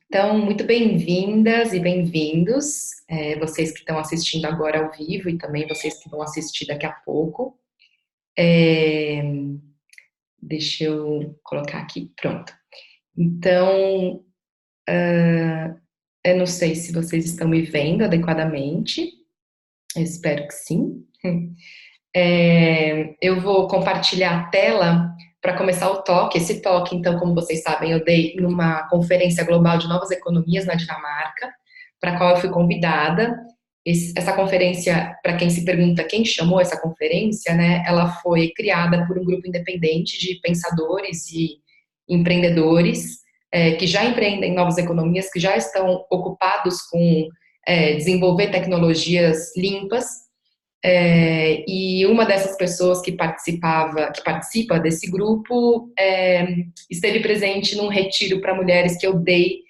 Então, muito bem-vindas e bem-vindos, vocês que estão assistindo agora ao vivo e também vocês que vão assistir daqui a pouco. É, Deixa eu colocar aqui, pronto. Então, eu não sei se vocês estão me vendo adequadamente, eu espero que sim. Eu vou compartilhar a tela para começar o talk. Esse talk, então, como vocês sabem, eu dei numa conferência global de novas economias na Dinamarca, para a qual eu fui convidada. Essa conferência, para quem se pergunta quem chamou essa conferência, né, ela foi criada por um grupo independente de pensadores e empreendedores que já empreendem novas economias, que já estão ocupados com desenvolver tecnologias limpas, e uma dessas pessoas que participa desse grupo, esteve presente num retiro para mulheres que eu dei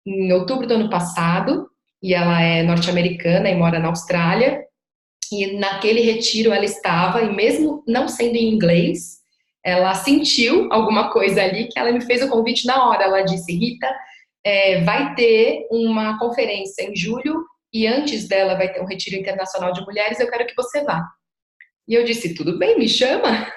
em outubro do ano passado, e ela é norte-americana e mora na Austrália, e naquele retiro ela estava, e mesmo não sendo em inglês, ela sentiu alguma coisa ali que ela me fez o convite na hora. Ela disse: Rita, vai ter uma conferência em julho e antes dela vai ter um retiro internacional de mulheres, eu quero que você vá. E eu disse: tudo bem, me chama.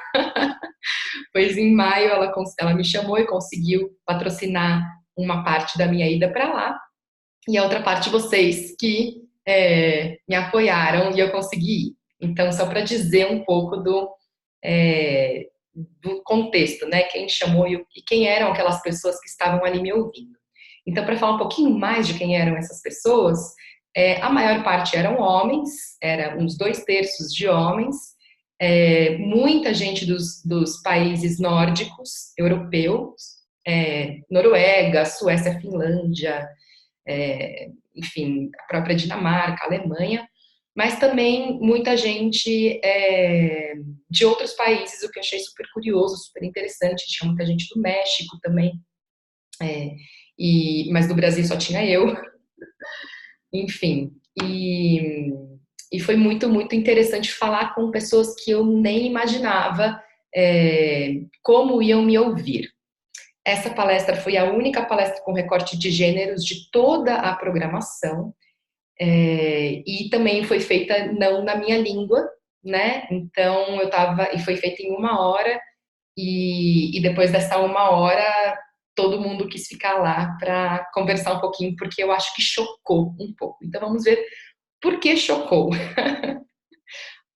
Pois em maio ela me chamou e conseguiu patrocinar uma parte da minha ida para lá e a outra parte vocês que me apoiaram e eu consegui ir. Então, só para dizer um pouco é, do contexto, né? Quem chamou e quem eram aquelas pessoas que estavam ali me ouvindo. Então, para falar um pouquinho mais de quem eram essas pessoas, a maior parte eram homens, era uns 2/3 de homens, muita gente dos países nórdicos, europeus, Noruega, Suécia, Finlândia, enfim, a própria Dinamarca, Alemanha, mas também muita gente de outros países, o que eu achei super curioso, super interessante. Tinha muita gente do México também, mas do Brasil só tinha eu, enfim. E foi muito, muito interessante falar com pessoas que eu nem imaginava como iam me ouvir. Essa palestra foi a única palestra com recorte de gêneros de toda a programação, e também foi feita não na minha língua, né? Então e foi feita em 1 hora, e depois dessa 1 hora todo mundo quis ficar lá para conversar um pouquinho, porque eu acho que chocou um pouco. Então vamos ver por que chocou.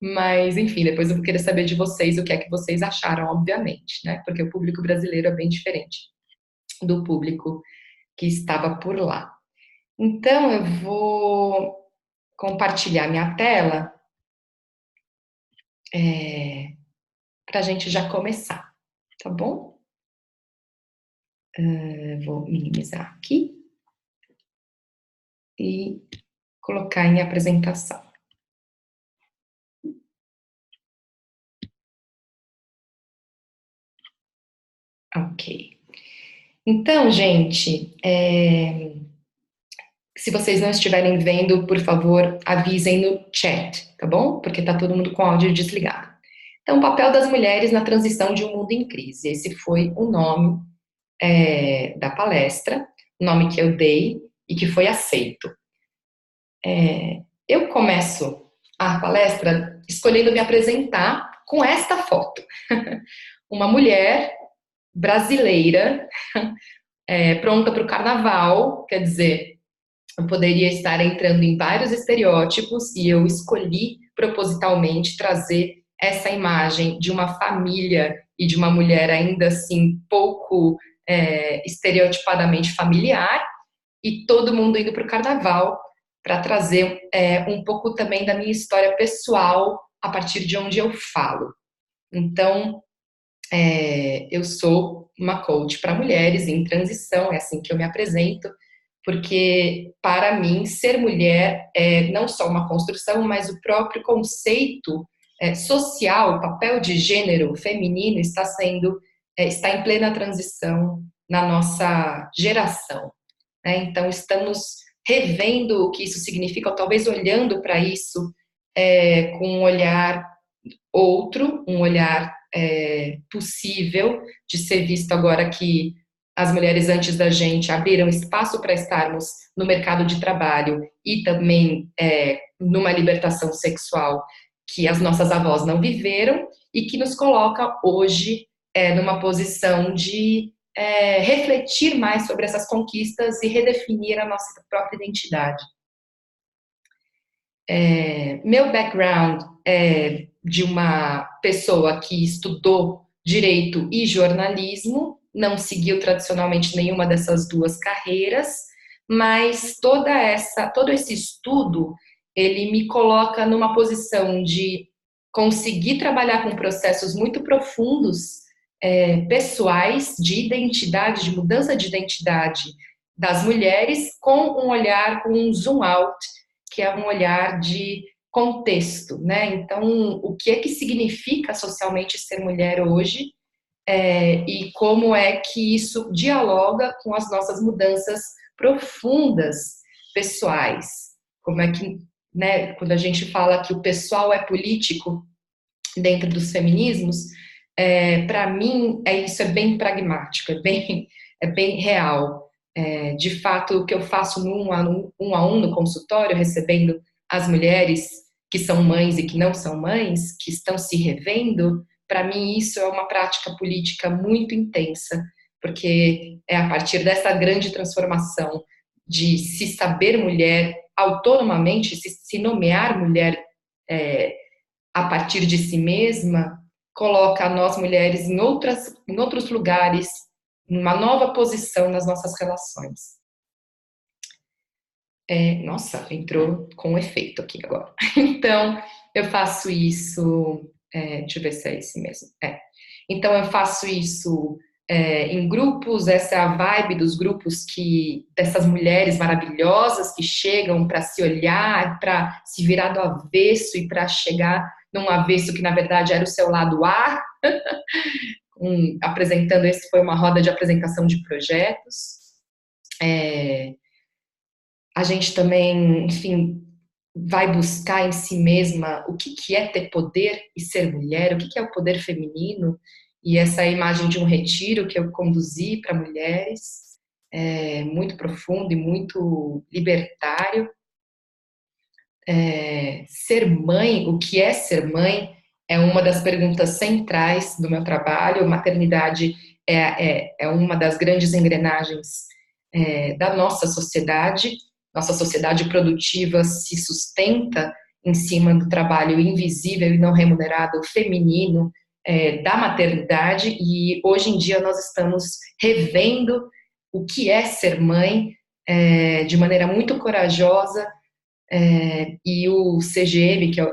Mas, enfim, depois eu vou querer saber de vocês o que é que vocês acharam, obviamente, né? Porque o público brasileiro é bem diferente do público que estava por lá. Então, eu vou compartilhar minha tela para a gente já começar, tá bom? Eu vou minimizar aqui e colocar em apresentação. Ok. Então, gente, se vocês não estiverem vendo, por favor, avisem no chat, tá bom? Porque tá todo mundo com o áudio desligado. Então, o papel das mulheres na transição de um mundo em crise. Esse foi o nome da palestra, o nome que eu dei e que foi aceito. Eu começo a palestra escolhendo me apresentar com esta foto. Uma mulher brasileira, pronta para o carnaval, quer dizer, eu poderia estar entrando em vários estereótipos e eu escolhi propositalmente trazer essa imagem de uma família e de uma mulher ainda assim pouco estereotipadamente familiar, e todo mundo indo para o carnaval para trazer um pouco também da minha história pessoal a partir de onde eu falo. Então, eu sou uma coach para mulheres em transição, é assim que eu me apresento, porque para mim ser mulher é não só uma construção, mas o próprio conceito social, o papel de gênero feminino está em plena transição na nossa geração, né? Então estamos revendo o que isso significa, ou talvez olhando para isso com um olhar outro, um olhar possível de ser visto agora que as mulheres antes da gente abriram espaço para estarmos no mercado de trabalho e também numa libertação sexual que as nossas avós não viveram e que nos coloca hoje numa posição de refletir mais sobre essas conquistas e redefinir a nossa própria identidade. Meu background é de uma pessoa que estudou direito e jornalismo, não seguiu tradicionalmente nenhuma dessas duas carreiras, mas todo esse estudo, ele me coloca numa posição de conseguir trabalhar com processos muito profundos, pessoais, de identidade, de mudança de identidade das mulheres, com um olhar, com um zoom out, que é um olhar de contexto, né? Então, o que é que significa socialmente ser mulher hoje e como é que isso dialoga com as nossas mudanças profundas pessoais? Como é que, né, quando a gente fala que o pessoal é político dentro dos feminismos, para mim isso é bem pragmático, é bem real. De fato, o que eu faço no um a um no consultório, recebendo as mulheres que são mães e que não são mães, que estão se revendo, para mim isso é uma prática política muito intensa, porque é a partir dessa grande transformação de se saber mulher autonomamente, se nomear mulher a partir de si mesma, coloca nós mulheres em outros lugares, numa nova posição nas nossas relações. Nossa, entrou com efeito aqui agora. Então, eu faço isso. Deixa eu ver se é esse mesmo. Então, eu faço isso em grupos, essa é a vibe dos grupos dessas mulheres maravilhosas que chegam para se olhar, para se virar do avesso e para chegar num avesso que, na verdade, era o seu lado A, apresentando, esse foi uma roda de apresentação de projetos. A gente também, enfim, vai buscar em si mesma o que é ter poder e ser mulher, o que é o poder feminino, e essa imagem de um retiro que eu conduzi para mulheres, muito profundo e muito libertário. Ser mãe, o que é ser mãe, é uma das perguntas centrais do meu trabalho. Maternidade é uma das grandes engrenagens da nossa sociedade. Nossa sociedade produtiva se sustenta em cima do trabalho invisível e não remunerado feminino da maternidade, e hoje em dia nós estamos revendo o que é ser mãe de maneira muito corajosa. E o CGM, que é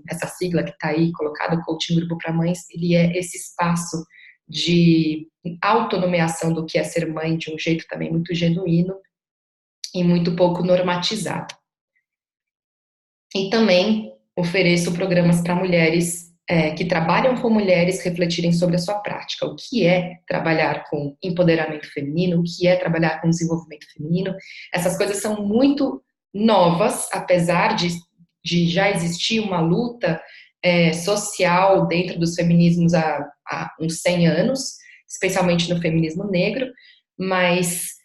essa sigla que está aí colocada, o Coaching Grupo para Mães, ele é esse espaço de autonomeação do que é ser mãe de um jeito também muito genuíno e muito pouco normatizado. E também ofereço programas para mulheres que trabalham com mulheres refletirem sobre a sua prática. O que é trabalhar com empoderamento feminino, o que é trabalhar com desenvolvimento feminino. Essas coisas são muito novas, apesar de já existir uma luta social dentro dos feminismos há uns 100 anos, especialmente no feminismo negro, mas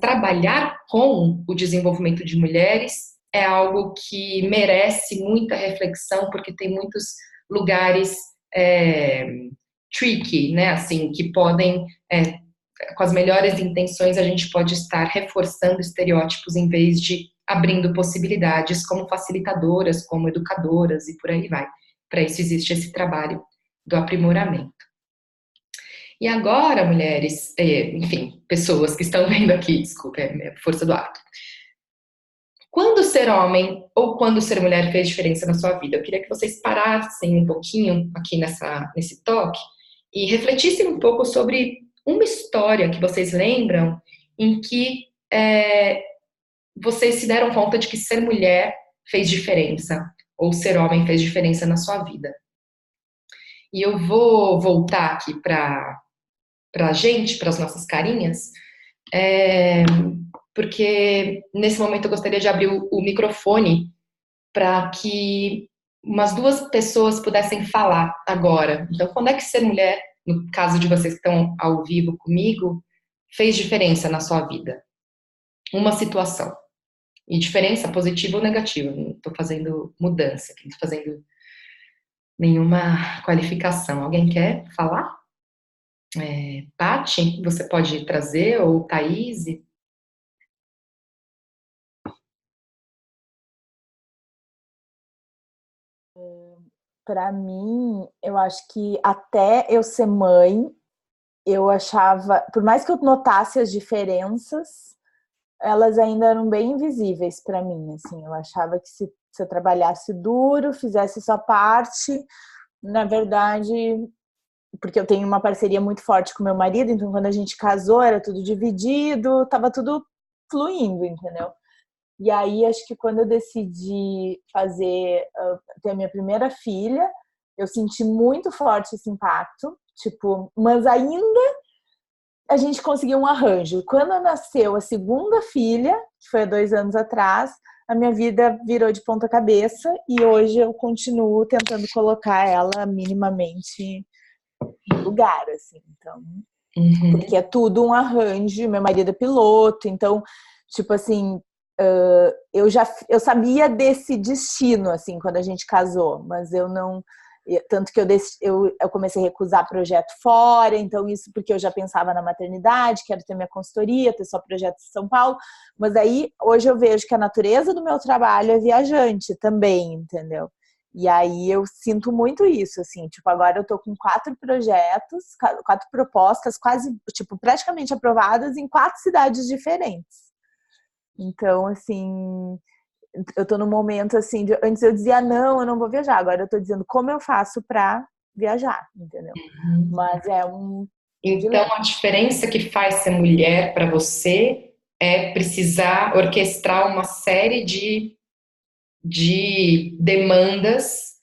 trabalhar com o desenvolvimento de mulheres é algo que merece muita reflexão, porque tem muitos lugares tricky, né, assim, que podem, com as melhores intenções, a gente pode estar reforçando estereótipos em vez de abrindo possibilidades como facilitadoras, como educadoras e por aí vai. Para isso existe esse trabalho do aprimoramento. E agora, mulheres, enfim, pessoas que estão vendo aqui, desculpa, é força do ato. Quando ser homem ou quando ser mulher fez diferença na sua vida? Eu queria que vocês parassem um pouquinho aqui nesse toque e refletissem um pouco sobre uma história que vocês lembram em que vocês se deram conta de que ser mulher fez diferença ou ser homem fez diferença na sua vida. E eu vou voltar aqui para a gente, para as nossas carinhas, porque nesse momento eu gostaria de abrir o microfone para que umas 2 pessoas pudessem falar agora. Então, quando é que ser mulher no caso de vocês que estão ao vivo comigo, fez diferença na sua vida? Uma situação. E diferença positiva ou negativa. Não estou fazendo mudança, não estou fazendo nenhuma qualificação. Alguém quer falar? Paty, você pode trazer, ou Thaís? Para mim, eu acho que até eu ser mãe, eu achava, por mais que eu notasse as diferenças, elas ainda eram bem invisíveis para mim, assim. Eu achava que se eu trabalhasse duro, fizesse sua parte, na verdade, porque eu tenho uma parceria muito forte com meu marido, então quando a gente casou era tudo dividido, tava tudo fluindo, entendeu? E aí acho que quando eu decidi ter a minha primeira filha, eu senti muito forte esse impacto, tipo, mas ainda a gente conseguiu um arranjo. Quando nasceu a segunda filha, que foi há 2 anos atrás, a minha vida virou de ponta cabeça e hoje eu continuo tentando colocar ela minimamente no lugar, assim. Então, porque é tudo um arranjo. Meu marido é piloto, então, tipo assim, eu sabia desse destino, assim, quando a gente casou, mas eu não. Tanto que eu comecei a recusar projeto fora, então isso porque eu já pensava na maternidade, quero ter minha consultoria, ter só projeto em São Paulo, mas aí hoje eu vejo que a natureza do meu trabalho é viajante também, entendeu? E aí eu sinto muito isso, assim, tipo, agora eu tô com 4 projetos, 4 propostas, quase, tipo, praticamente aprovadas em 4 cidades diferentes. Então, assim, eu tô num momento assim, antes eu dizia não, eu não vou viajar, agora eu tô dizendo como eu faço pra viajar, entendeu? Mas é um Então, dilema. a diferença que faz ser mulher para você é precisar orquestrar uma série de demandas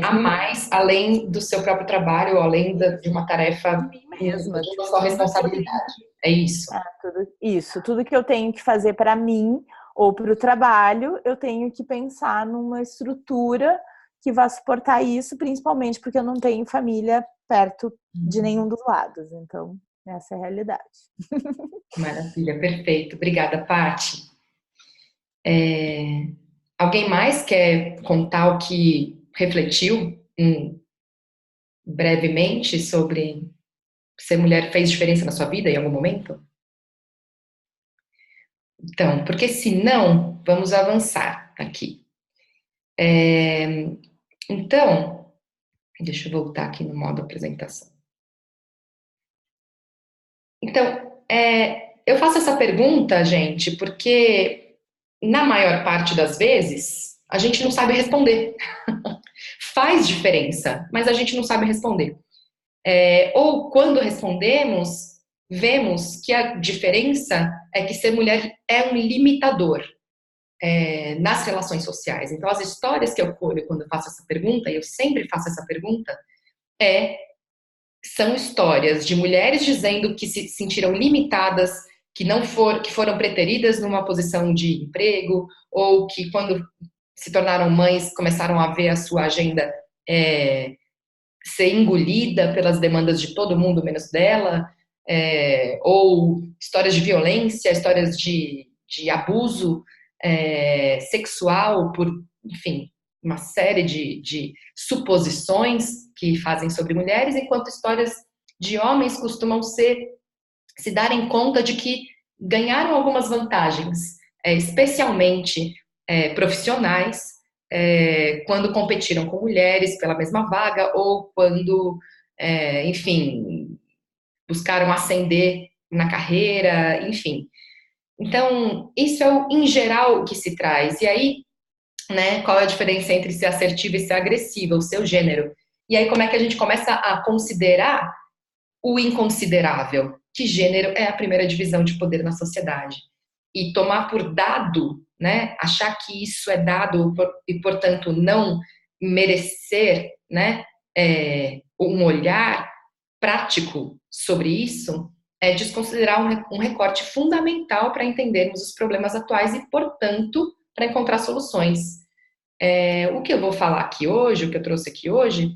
a mais, além do seu próprio trabalho, ou além de uma tarefa De mim mesma, de uma só tudo que eu tenho. responsabilidade. É isso. Tudo que eu tenho que fazer para mim ou para o trabalho, eu tenho que pensar numa estrutura que vá suportar isso, principalmente porque eu não tenho família perto de nenhum dos lados. Então, essa é a realidade. Maravilha, perfeito. Obrigada, Paty. Alguém mais quer contar o que refletiu brevemente sobre ser mulher fez diferença na sua vida em algum momento? Então, porque se não, vamos avançar aqui. Então, deixa eu voltar aqui no modo apresentação. Então, eu faço essa pergunta, gente, porque na maior parte das vezes a gente não sabe responder. Faz diferença, mas a gente não sabe responder. Ou quando respondemos, vemos que a diferença é que ser mulher é um limitador nas relações sociais. Então, as histórias que eu colho quando eu faço essa pergunta, e eu sempre faço essa pergunta, é são histórias de mulheres dizendo que se sentiram limitadas, que foram preteridas numa posição de emprego, ou que quando se tornaram mães começaram a ver a sua agenda ser engolida pelas demandas de todo mundo menos dela, ou histórias de violência, histórias de abuso sexual por, enfim, uma série de suposições que fazem sobre mulheres, enquanto histórias de homens costumam se darem conta de que ganharam algumas vantagens, especialmente profissionais, quando competiram com mulheres pela mesma vaga ou quando, enfim, buscaram ascender na carreira, enfim. Então, isso é, em geral, o que se traz. E aí, né, qual é a diferença entre ser assertiva e ser agressiva, o seu gênero? E aí, como é que a gente começa a considerar o inconsiderável? Que gênero é a primeira divisão de poder na sociedade? E tomar por dado, né, achar que isso é dado e, portanto, não merecer, né, um olhar prático sobre isso, é desconsiderar um recorte fundamental para entendermos os problemas atuais e, portanto, para encontrar soluções. O que eu vou falar aqui hoje, o que eu trouxe aqui hoje,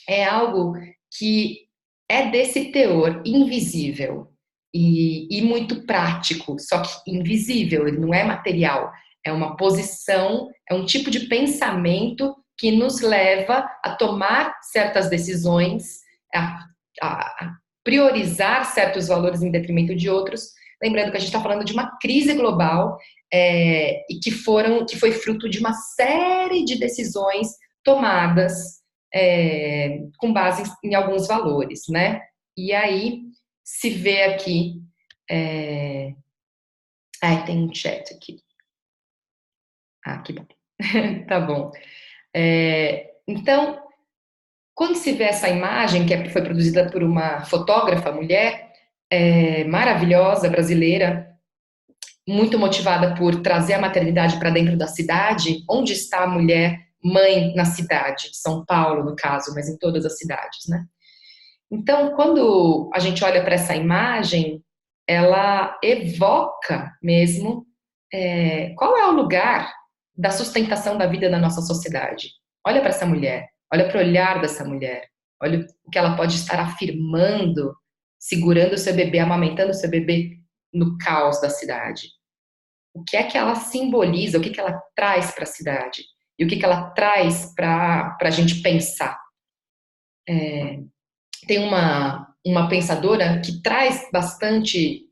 é algo que é desse teor invisível e muito prático, só que invisível, ele não é material, é uma posição, é um tipo de pensamento que nos leva a tomar certas decisões, a, a priorizar certos valores em detrimento de outros. Lembrando que a gente está falando de uma crise global e que foi fruto de uma série de decisões tomadas com base em alguns valores, né? E aí se vê aqui. Tem um chat aqui. Que bom. Tá bom. Então, quando se vê essa imagem, que foi produzida por uma fotógrafa mulher, maravilhosa, brasileira, muito motivada por trazer a maternidade para dentro da cidade, onde está a mulher mãe na cidade, São Paulo, no caso, mas em todas as cidades, né? Então, quando a gente olha para essa imagem, ela evoca mesmo qual é o lugar da sustentação da vida da nossa sociedade. Olha para essa mulher, olha para o olhar dessa mulher, olha o que ela pode estar afirmando, segurando o seu bebê, amamentando o seu bebê no caos da cidade. O que é que ela simboliza, o que ela traz para a cidade e o que ela traz para a gente pensar. Tem uma pensadora que traz bastante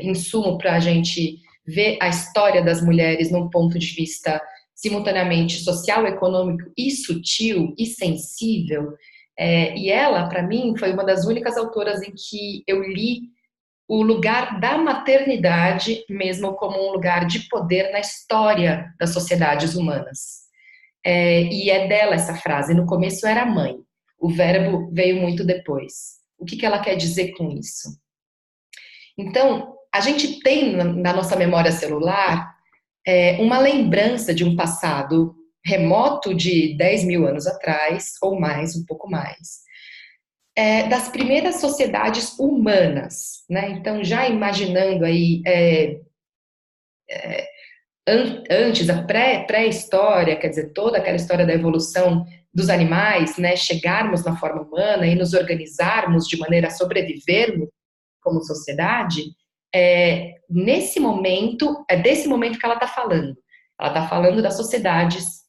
insumo para a gente ver a história das mulheres num ponto de vista simultaneamente social, econômico e sutil e sensível. E ela, para mim, foi uma das únicas autoras em que eu li o lugar da maternidade mesmo como um lugar de poder na história das sociedades humanas. E é dela essa frase. No começo era mãe. O verbo veio muito depois. O que ela quer dizer com isso? Então, a gente tem na nossa memória celular uma lembrança de um passado remoto de 10 mil anos atrás, ou mais, um pouco mais, das primeiras sociedades humanas, né? Então, já imaginando aí antes, a pré-história, quer dizer, toda aquela história da evolução dos animais, né, chegarmos na forma humana e nos organizarmos de maneira a sobrevivermos como sociedade, nesse momento, é desse momento que ela está falando. Ela está falando das sociedades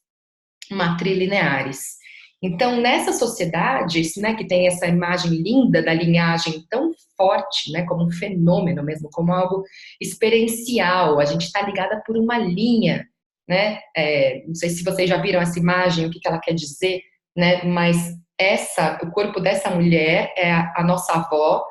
matrilineares. Então, nessas sociedades, né, que tem essa imagem linda da linhagem tão forte, né, como um fenômeno mesmo, como algo experiencial, a gente está ligada por uma linha, né, não sei se vocês já viram essa imagem, o que ela quer dizer, né, mas o corpo dessa mulher é a nossa avó,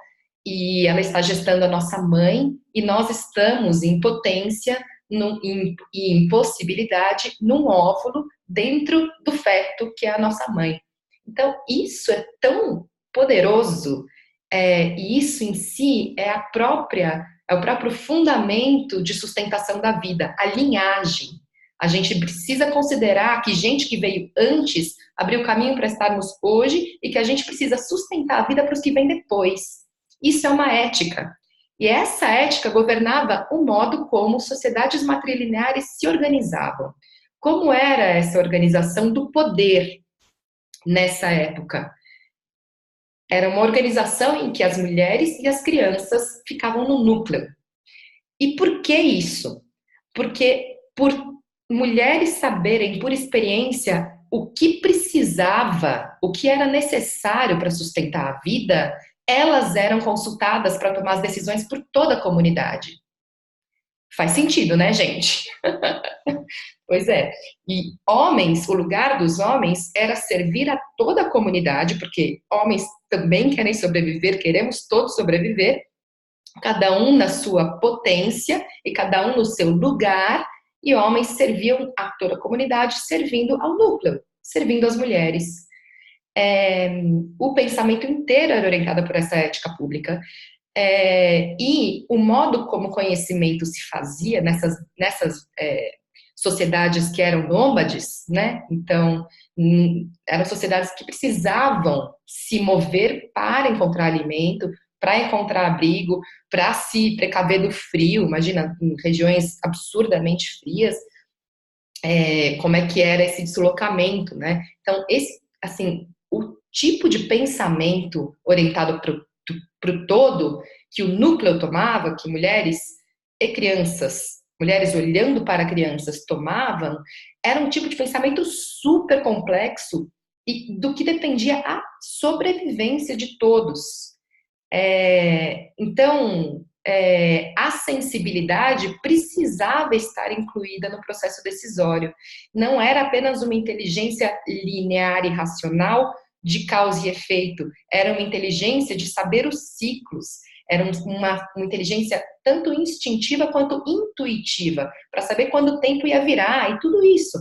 e ela está gestando a nossa mãe, e nós estamos em potência e em possibilidade num óvulo dentro do feto, que é a nossa mãe. Então, isso é tão poderoso, e isso em si é o próprio fundamento de sustentação da vida, a linhagem. A gente precisa considerar que gente que veio antes abriu caminho para estarmos hoje e que a gente precisa sustentar a vida para os que vêm depois. Isso é uma ética. E essa ética governava o modo como sociedades matrilineares se organizavam. Como era essa organização do poder nessa época? Era uma organização em que as mulheres e as crianças ficavam no núcleo. E por que isso? Porque por mulheres saberem por experiência o que precisava, o que era necessário para sustentar a vida, elas eram consultadas para tomar as decisões por toda a comunidade. Faz sentido, né, gente? Pois é. E homens, o lugar dos homens era servir a toda a comunidade, porque homens também querem sobreviver, queremos todos sobreviver, cada um na sua potência e cada um no seu lugar, e homens serviam a toda a comunidade, servindo ao núcleo, servindo as mulheres. O pensamento inteiro era orientado por essa ética pública. E o modo como o conhecimento se fazia nessas sociedades que eram nômades, né? Então, eram sociedades que precisavam se mover para encontrar alimento, para encontrar abrigo, para se precaver do frio. Imagina, em regiões absurdamente frias, como é que era esse deslocamento, né? Então, assim, o tipo de pensamento orientado para o todo que o núcleo tomava, que mulheres e crianças, mulheres olhando para crianças tomavam, era um tipo de pensamento super complexo e do que dependia a sobrevivência de todos. Então, a sensibilidade precisava estar incluída no processo decisório. Não era apenas uma inteligência linear e racional de causa e efeito, era uma inteligência de saber os ciclos, era uma inteligência tanto instintiva quanto intuitiva, para saber quando o tempo ia virar e tudo isso.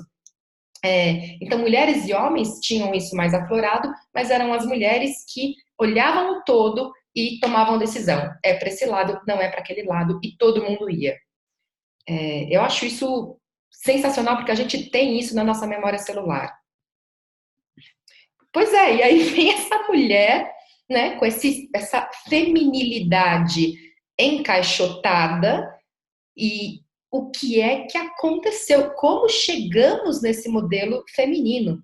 Então, mulheres e homens tinham isso mais aflorado, mas eram as mulheres que olhavam o todo e tomavam decisão. É para esse lado, não é para aquele lado, e todo mundo ia. Eu acho isso sensacional, porque a gente tem isso na nossa memória celular. Pois é, e aí vem essa mulher, né, com essa feminilidade encaixotada, e o que é que aconteceu? Como chegamos nesse modelo feminino?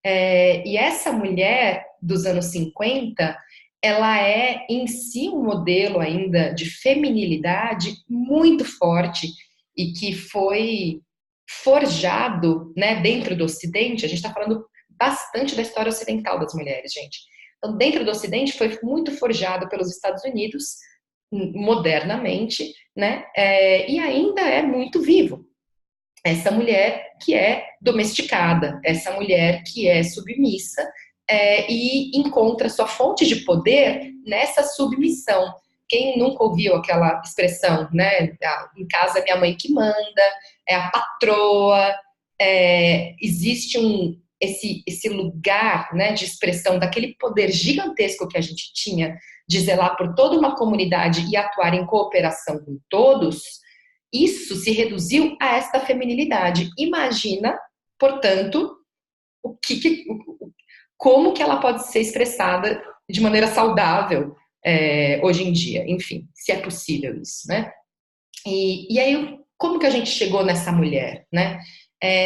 E essa mulher dos anos 50, ela é em si um modelo ainda de feminilidade muito forte e que foi forjado, né, dentro do Ocidente. A gente está falando bastante da história ocidental das mulheres, gente. Então, dentro do Ocidente foi muito forjado pelos Estados Unidos, modernamente, né, e ainda é muito vivo. Essa mulher que é domesticada, essa mulher que é submissa, e encontra sua fonte de poder nessa submissão. Quem nunca ouviu aquela expressão, né? Em casa é minha mãe que manda, é a patroa, existe esse lugar, né, de expressão daquele poder gigantesco que a gente tinha de zelar por toda uma comunidade e atuar em cooperação com todos. Isso se reduziu a esta feminilidade. Imagina, portanto, como que ela pode ser expressada de maneira saudável hoje em dia. Enfim, se é possível isso, né? E aí, como que a gente chegou nessa mulher, né?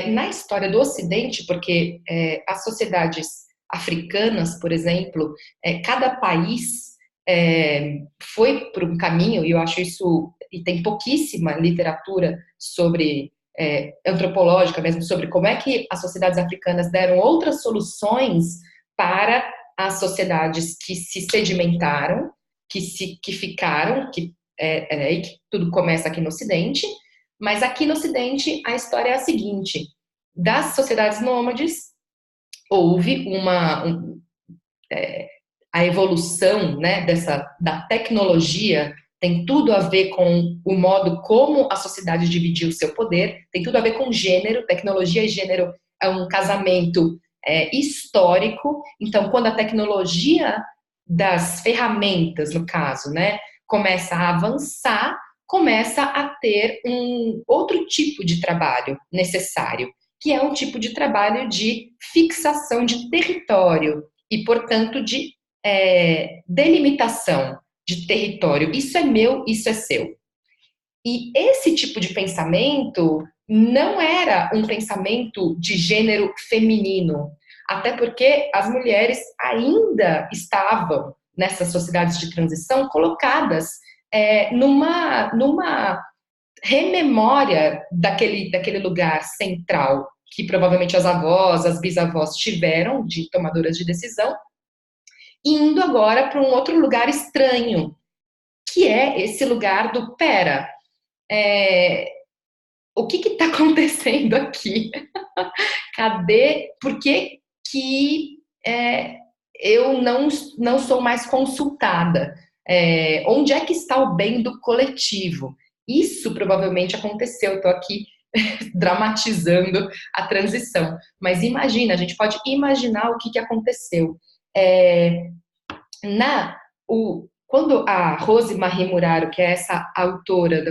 Na história do Ocidente, porque as sociedades africanas, por exemplo, cada país foi por um caminho, e eu acho isso, e tem pouquíssima literatura sobre antropológica mesmo, sobre como é que as sociedades africanas deram outras soluções para as sociedades que se sedimentaram, que ficaram, que tudo começa aqui no Ocidente, mas aqui no Ocidente a história é a seguinte: das sociedades nômades houve a evolução, né, da tecnologia tem tudo a ver com o modo como a sociedade dividiu o seu poder, tem tudo a ver com gênero. Tecnologia e gênero é um casamento histórico. Então, quando a tecnologia das ferramentas, no caso, né, começa a avançar, começa a ter um outro tipo de trabalho necessário, que é um tipo de trabalho de fixação de território e, portanto, de delimitação de território. Isso é meu, isso é seu. E esse tipo de pensamento não era um pensamento de gênero feminino, até porque as mulheres ainda estavam, nessas sociedades de transição, colocadas numa rememória daquele lugar central que provavelmente as avós, as bisavós tiveram de tomadoras de decisão, indo agora para um outro lugar estranho, que é esse lugar do pera. O que está acontecendo aqui? Cadê? Por que eu não sou mais consultada? Onde é que está o bem do coletivo? Isso provavelmente aconteceu. Estou aqui dramatizando a transição. Mas imagina, a gente pode imaginar o que aconteceu. Quando a Rose Marie Muraro, que é essa autora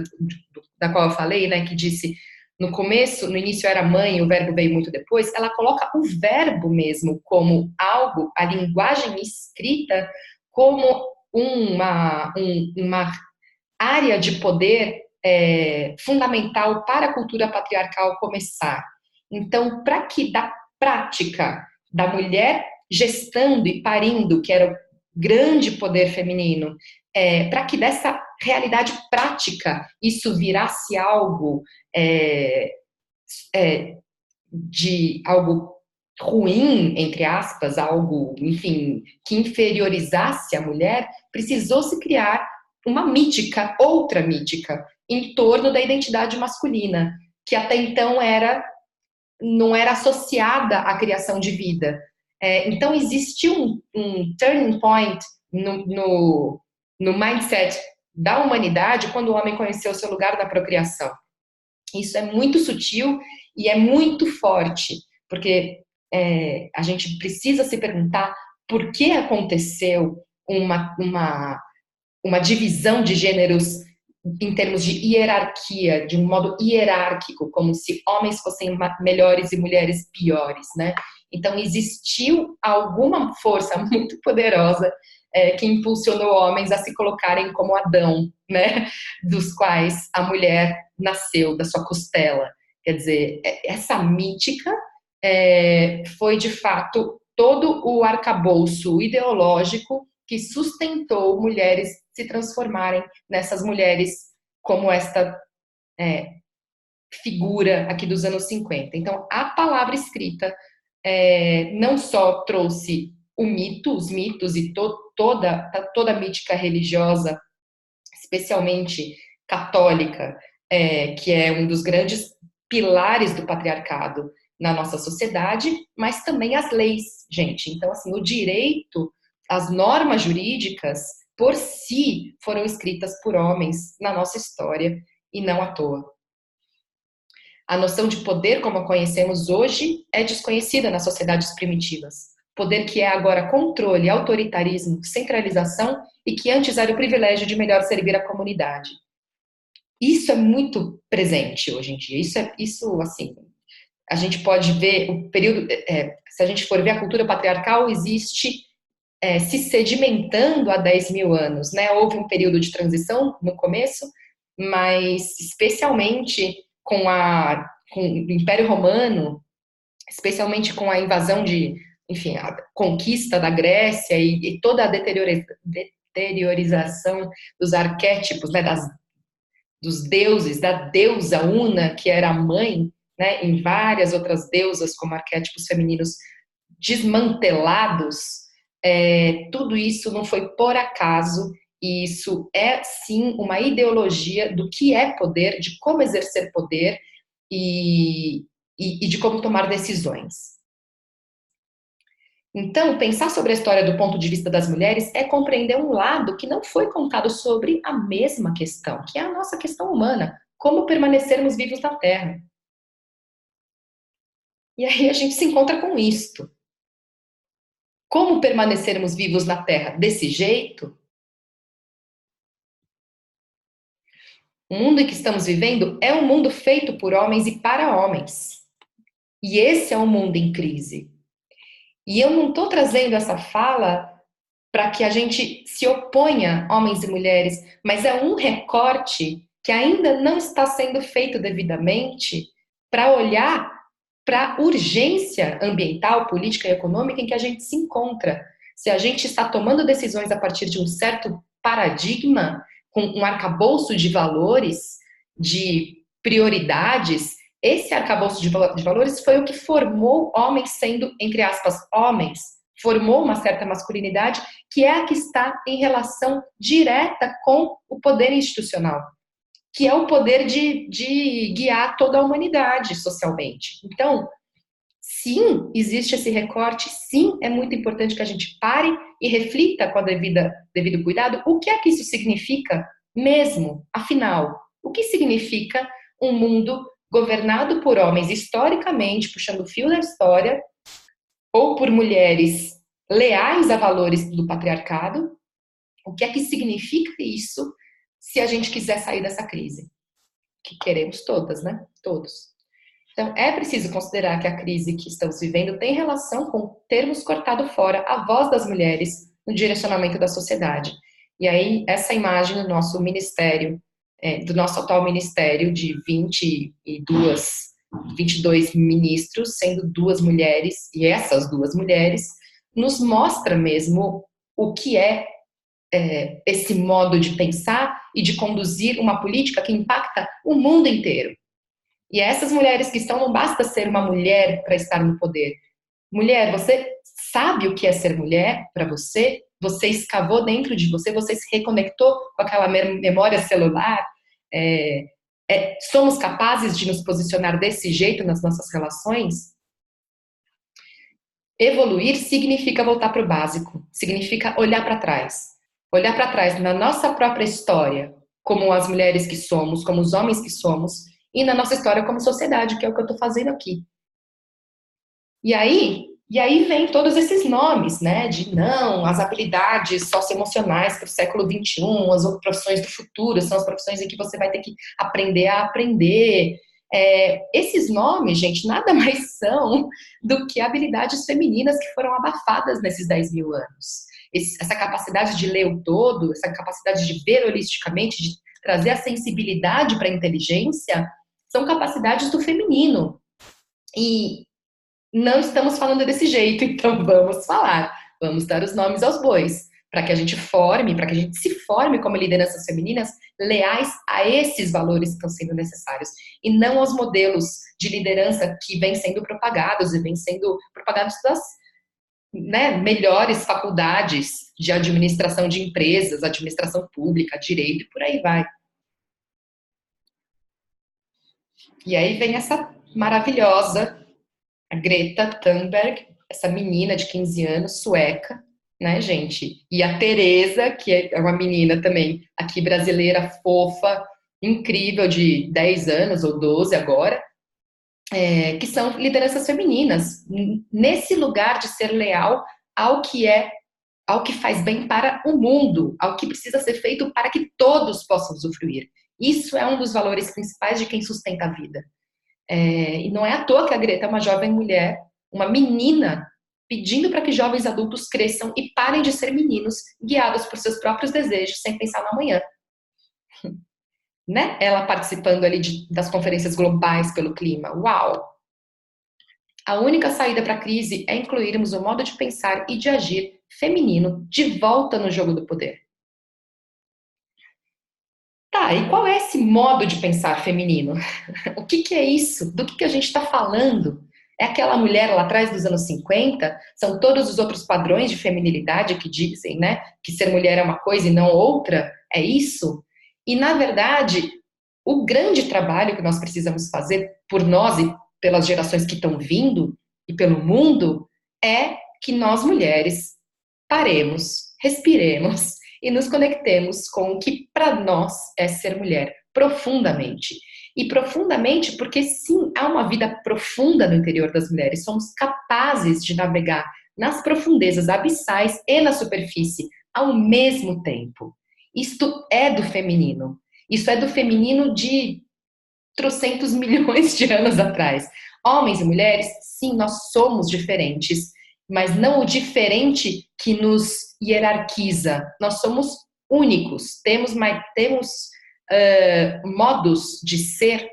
da qual eu falei, né, que disse no começo, no início era mãe, o verbo veio muito depois, ela coloca o verbo mesmo como algo, a linguagem escrita, como uma área de poder fundamental para a cultura patriarcal começar. Então, para que da prática da mulher gestando e parindo, que era o grande poder feminino, para que dessa realidade prática isso virasse algo de algo ruim, entre aspas, algo, enfim, que inferiorizasse a mulher, precisou se criar uma mítica, outra mítica, em torno da identidade masculina, que até então não era associada à criação de vida. Então, existiu um turning point no mindset da humanidade quando o homem conheceu o seu lugar na procriação. Isso é muito sutil e é muito forte, porque a gente precisa se perguntar por que aconteceu uma divisão de gêneros em termos de hierarquia, de um modo hierárquico, como se homens fossem melhores e mulheres piores, né? Então, existiu alguma força muito poderosa que impulsionou homens a se colocarem como Adão, né? Dos quais a mulher nasceu, da sua costela. Quer dizer, essa mítica foi, de fato, todo o arcabouço ideológico que sustentou mulheres se transformarem nessas mulheres como esta figura aqui dos anos 50. Então, a palavra escrita não só trouxe os mitos e toda a mítica religiosa, especialmente católica, que é um dos grandes pilares do patriarcado na nossa sociedade, mas também as leis, gente. Então, assim, o direito, as normas jurídicas, por si, foram escritas por homens na nossa história e não à toa. A noção de poder, como a conhecemos hoje, é desconhecida nas sociedades primitivas. Poder que é agora controle, autoritarismo, centralização e que antes era o privilégio de melhor servir a comunidade. Isso é muito presente hoje em dia. Isso assim, a gente pode ver o período, se a gente for ver a cultura patriarcal, existe se sedimentando há 10 mil anos, né? Houve um período de transição no começo, mas especialmente com o Império Romano, especialmente com a invasão enfim, a conquista da Grécia e toda a deteriorização dos arquétipos, né, dos deuses, da deusa Una, que era a mãe, né, em várias outras deusas como arquétipos femininos desmantelados, tudo isso não foi por acaso, e isso é sim uma ideologia do que é poder, de como exercer poder e de como tomar decisões. Então, pensar sobre a história do ponto de vista das mulheres é compreender um lado que não foi contado sobre a mesma questão, que é a nossa questão humana, como permanecermos vivos na Terra. E aí a gente se encontra com isto. Como permanecermos vivos na Terra? Desse jeito? O mundo em que estamos vivendo é um mundo feito por homens e para homens. E esse é um mundo em crise. E eu não estou trazendo essa fala para que a gente se oponha, homens e mulheres, mas é um recorte que ainda não está sendo feito devidamente para olhar para a urgência ambiental, política e econômica em que a gente se encontra. Se a gente está tomando decisões a partir de um certo paradigma, com um arcabouço de valores, de prioridades, esse arcabouço de valores foi o que formou homens sendo, entre aspas, homens, formou uma certa masculinidade, que é a que está em relação direta com o poder institucional, que é o poder de guiar toda a humanidade socialmente. Então, sim, existe esse recorte, sim, é muito importante que a gente pare e reflita com a devido cuidado o que é que isso significa mesmo, afinal. O que significa um mundo governado por homens historicamente, puxando o fio da história, ou por mulheres leais a valores do patriarcado? O que é que significa isso se a gente quiser sair dessa crise? Que queremos todas, né? Todos. Então, é preciso considerar que a crise que estamos vivendo tem relação com termos cortado fora a voz das mulheres no direcionamento da sociedade. E aí, essa imagem do nosso ministério, do nosso atual ministério de 22 ministros, sendo 2 mulheres, e essas 2 mulheres nos mostra mesmo o que é esse modo de pensar e de conduzir uma política que impacta o mundo inteiro. E essas mulheres que estão, não basta ser uma mulher para estar no poder. Mulher, você sabe o que é ser mulher para você? Você escavou dentro de você, você se reconectou com aquela memória celular? Somos capazes de nos posicionar desse jeito nas nossas relações? Evoluir significa voltar para o básico, significa olhar para trás. Olhar para trás na nossa própria história, como as mulheres que somos, como os homens que somos, e na nossa história como sociedade, que é o que eu estou fazendo aqui. E aí vem todos esses nomes, né? De não, as habilidades socioemocionais para o século XXI, as profissões do futuro, são as profissões em que você vai ter que aprender a aprender. Esses nomes, gente, nada mais são do que habilidades femininas que foram abafadas nesses 10 mil anos. Essa capacidade de ler o todo, essa capacidade de ver holisticamente, de trazer a sensibilidade para a inteligência, são capacidades do feminino. E não estamos falando desse jeito, então vamos falar. Vamos dar os nomes aos bois, para que a gente se forme como lideranças femininas leais a esses valores que estão sendo necessários, e não aos modelos de liderança que vêm sendo propagados e vêm sendo propagados das melhores faculdades de administração de empresas, administração pública, direito, e por aí vai. E aí vem essa maravilhosa a Greta Thunberg, essa menina de 15 anos, sueca, né, gente? E a Teresa, que é uma menina também aqui brasileira, fofa, incrível, de 10 anos ou 12 agora, que são lideranças femininas, nesse lugar de ser leal ao que faz bem para o mundo, ao que precisa ser feito para que todos possam usufruir. Isso é um dos valores principais de quem sustenta a vida. E não é à toa que a Greta é uma jovem mulher, uma menina, pedindo para que jovens adultos cresçam e parem de ser meninos, guiados por seus próprios desejos, sem pensar no amanhã. Né? Ela participando ali das conferências globais pelo clima. Uau! A única saída para a crise é incluirmos o modo de pensar e de agir feminino de volta no jogo do poder. Tá, e qual é esse modo de pensar feminino? O que é isso? Do que a gente está falando? É aquela mulher lá atrás dos anos 50? São todos os outros padrões de feminilidade que dizem, né, que ser mulher é uma coisa e não outra? É isso? E, na verdade, o grande trabalho que nós precisamos fazer por nós e pelas gerações que estão vindo e pelo mundo é que nós, mulheres, paremos, respiremos e nos conectemos com o que para nós é ser mulher, profundamente. E profundamente porque, sim, há uma vida profunda no interior das mulheres. Somos capazes de navegar nas profundezas abissais e na superfície ao mesmo tempo. Isto é do feminino. Isso é do feminino de trocentos milhões de anos atrás. Homens e mulheres, sim, nós somos diferentes, mas não o diferente que nos hierarquiza. Nós somos únicos, temos modos de ser,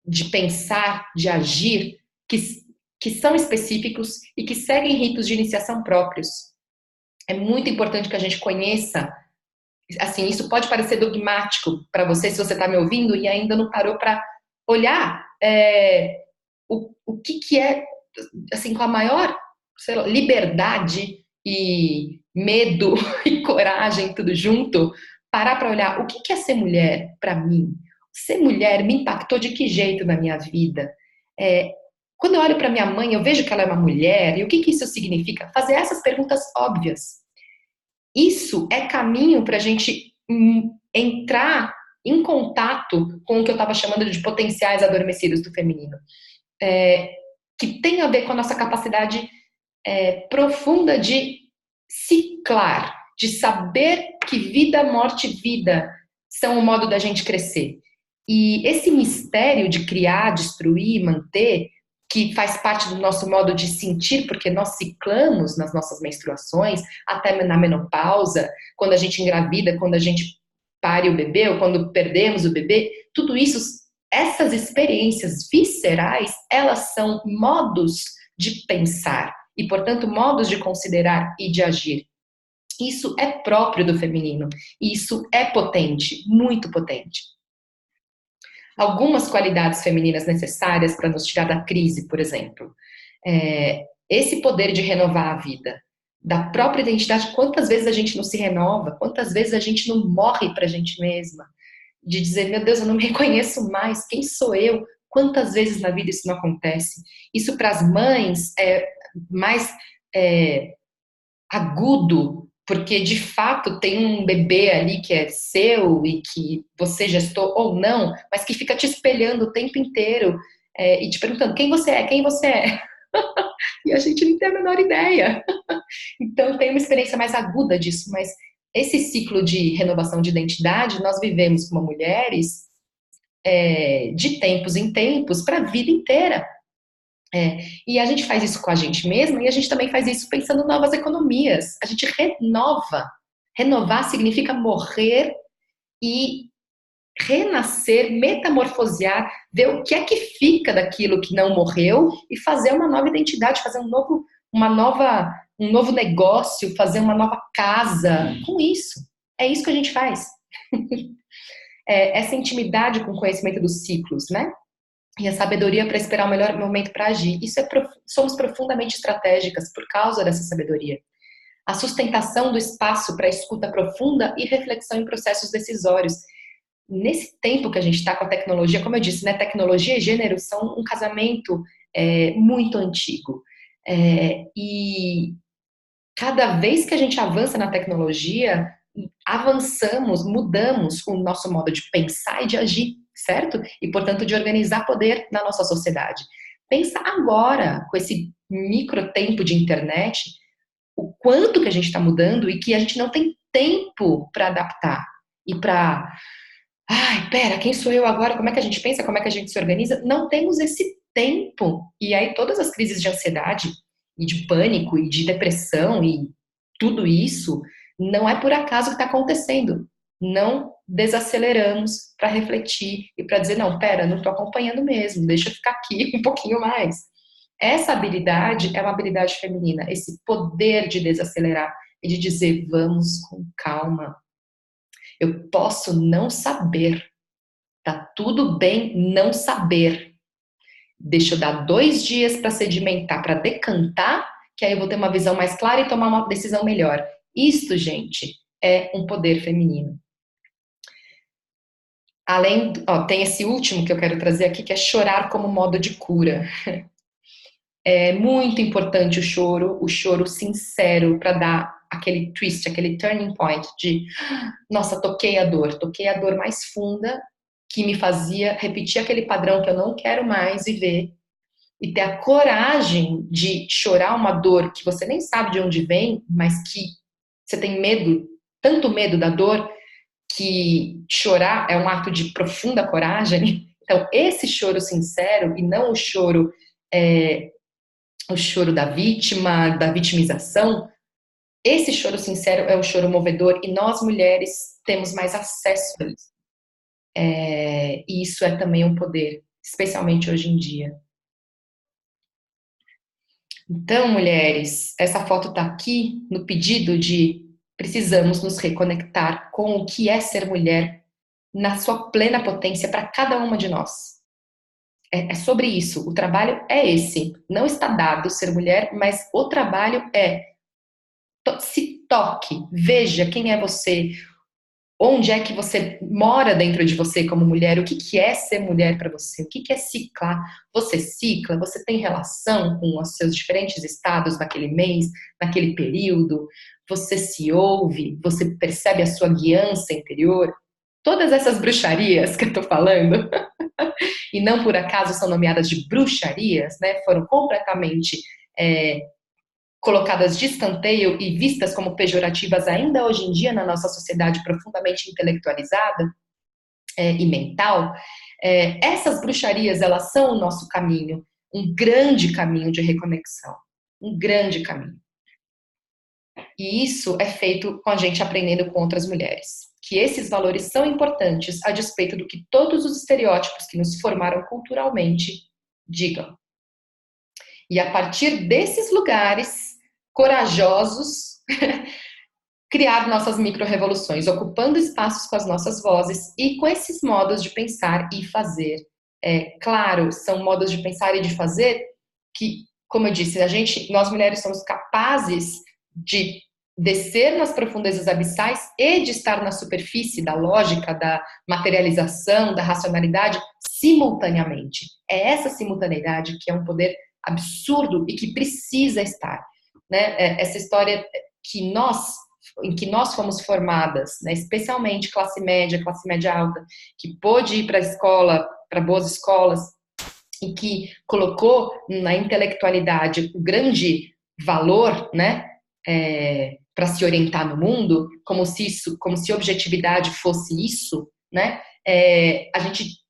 de pensar, de agir que são específicos e que seguem ritos de iniciação próprios. É muito importante que a gente conheça. Assim, isso pode parecer dogmático para você, se você está me ouvindo e ainda não parou para olhar o que é, assim, com a maior, sei lá, liberdade e medo e coragem, tudo junto, parar para olhar o que é ser mulher para mim. Ser mulher me impactou de que jeito na minha vida? Quando eu olho para minha mãe, eu vejo que ela é uma mulher, e o que isso significa? Fazer essas perguntas óbvias. Isso é caminho para a gente entrar em contato com o que eu estava chamando de potenciais adormecidos do feminino, que tem a ver com a nossa capacidade profunda de ciclar, de saber que vida, morte e vida são o modo da gente crescer. E esse mistério de criar, destruir, manter, que faz parte do nosso modo de sentir, porque nós ciclamos nas nossas menstruações, até na menopausa, quando a gente engravida, quando a gente pare o bebê, ou quando perdemos o bebê, tudo isso, essas experiências viscerais, elas são modos de pensar. e, portanto, modos de considerar e de agir. Isso é próprio do feminino, e isso é potente, muito potente. Algumas qualidades femininas necessárias para nos tirar da crise, por exemplo. Esse poder de renovar a vida, da própria identidade, quantas vezes a gente não se renova, quantas vezes a gente não morre para a gente mesma, de dizer, meu Deus, eu não me reconheço mais, quem sou eu? Quantas vezes na vida isso não acontece? Isso para as mães é mais agudo, porque de fato tem um bebê ali que é seu e que você gestou ou não, mas que fica te espelhando o tempo inteiro e te perguntando quem você é, quem você é. E a gente não tem a menor ideia. Então tem uma experiência mais aguda disso, mas esse ciclo de renovação de identidade nós vivemos como mulheres de tempos em tempos para a vida inteira. E a gente faz isso com a gente mesma e a gente também faz isso pensando em novas economias. A gente renova. Renovar significa morrer e renascer, metamorfosear, ver o que é que fica daquilo que não morreu e fazer uma nova identidade, fazer um novo negócio, fazer uma nova casa com isso. É isso que a gente faz. Essa intimidade com o conhecimento dos ciclos, né? E a sabedoria para esperar o melhor momento para agir. Somos profundamente estratégicas por causa dessa sabedoria. A sustentação do espaço para escuta profunda e reflexão em processos decisórios. Nesse tempo que a gente está com a tecnologia, como eu disse, né, tecnologia e gênero são um casamento muito antigo. E cada vez que a gente avança na tecnologia, avançamos, mudamos o nosso modo de pensar e de agir, certo? E, portanto, de organizar poder na nossa sociedade. Pensa agora, com esse micro tempo de internet, o quanto que a gente está mudando e que a gente não tem tempo para adaptar e para... Ai, pera, quem sou eu agora? Como é que a gente pensa? Como é que a gente se organiza? Não temos esse tempo. E aí todas as crises de ansiedade e de pânico e de depressão e tudo isso não é por acaso que está acontecendo. Não desaceleramos para refletir e para dizer, não, pera, não estou acompanhando mesmo, deixa eu ficar aqui um pouquinho mais. Essa habilidade é uma habilidade feminina, esse poder de desacelerar e de dizer, vamos com calma. Eu posso não saber, tá tudo bem não saber. Deixa eu dar 2 dias para sedimentar, para decantar, que aí eu vou ter uma visão mais clara e tomar uma decisão melhor. Isto, gente, é um poder feminino. Além, tem esse último que eu quero trazer aqui, que é chorar como modo de cura. É muito importante o choro sincero, para dar aquele twist, aquele turning point de, nossa, toquei a dor mais funda, que me fazia repetir aquele padrão que eu não quero mais viver, e ter a coragem de chorar uma dor que você nem sabe de onde vem, mas que você tem medo, tanto medo da dor, que chorar é um ato de profunda coragem. Então, esse choro sincero, e não o choro da vítima, da vitimização, esse choro sincero é o choro movedor, e nós mulheres temos mais acesso a isso. E isso é também um poder, especialmente hoje em dia. Então, mulheres, essa foto está aqui no pedido de precisamos nos reconectar com o que é ser mulher na sua plena potência para cada uma de nós. É sobre isso, o trabalho é esse. Não está dado ser mulher, mas o trabalho é se toque, veja quem é você, onde é que você mora dentro de você como mulher, o que é ser mulher para você, o que é ciclar. Você cicla, você tem relação com os seus diferentes estados naquele mês, naquele período, você se ouve, você percebe a sua guiança interior. Todas essas bruxarias que eu tô falando, e não por acaso são nomeadas de bruxarias, né, foram completamente colocadas de escanteio e vistas como pejorativas ainda hoje em dia na nossa sociedade profundamente intelectualizada e mental, essas bruxarias, elas são o nosso caminho, um grande caminho de reconexão, um grande caminho. E isso é feito com a gente aprendendo com outras mulheres, que esses valores são importantes a despeito do que todos os estereótipos que nos formaram culturalmente digam. E a partir desses lugares corajosos, criar nossas micro-revoluções, ocupando espaços com as nossas vozes e com esses modos de pensar e fazer. Claro, são modos de pensar e de fazer que, como eu disse, nós mulheres somos capazes de descer nas profundezas abissais e de estar na superfície da lógica, da materialização, da racionalidade, simultaneamente. É essa simultaneidade que é um poder absurdo e que precisa estar, né? Essa história em que nós fomos formadas, né? Especialmente classe média alta, que pôde ir para a escola, para boas escolas, e que colocou na intelectualidade o grande valor, né? Para se orientar no mundo, como se objetividade fosse isso, né? A gente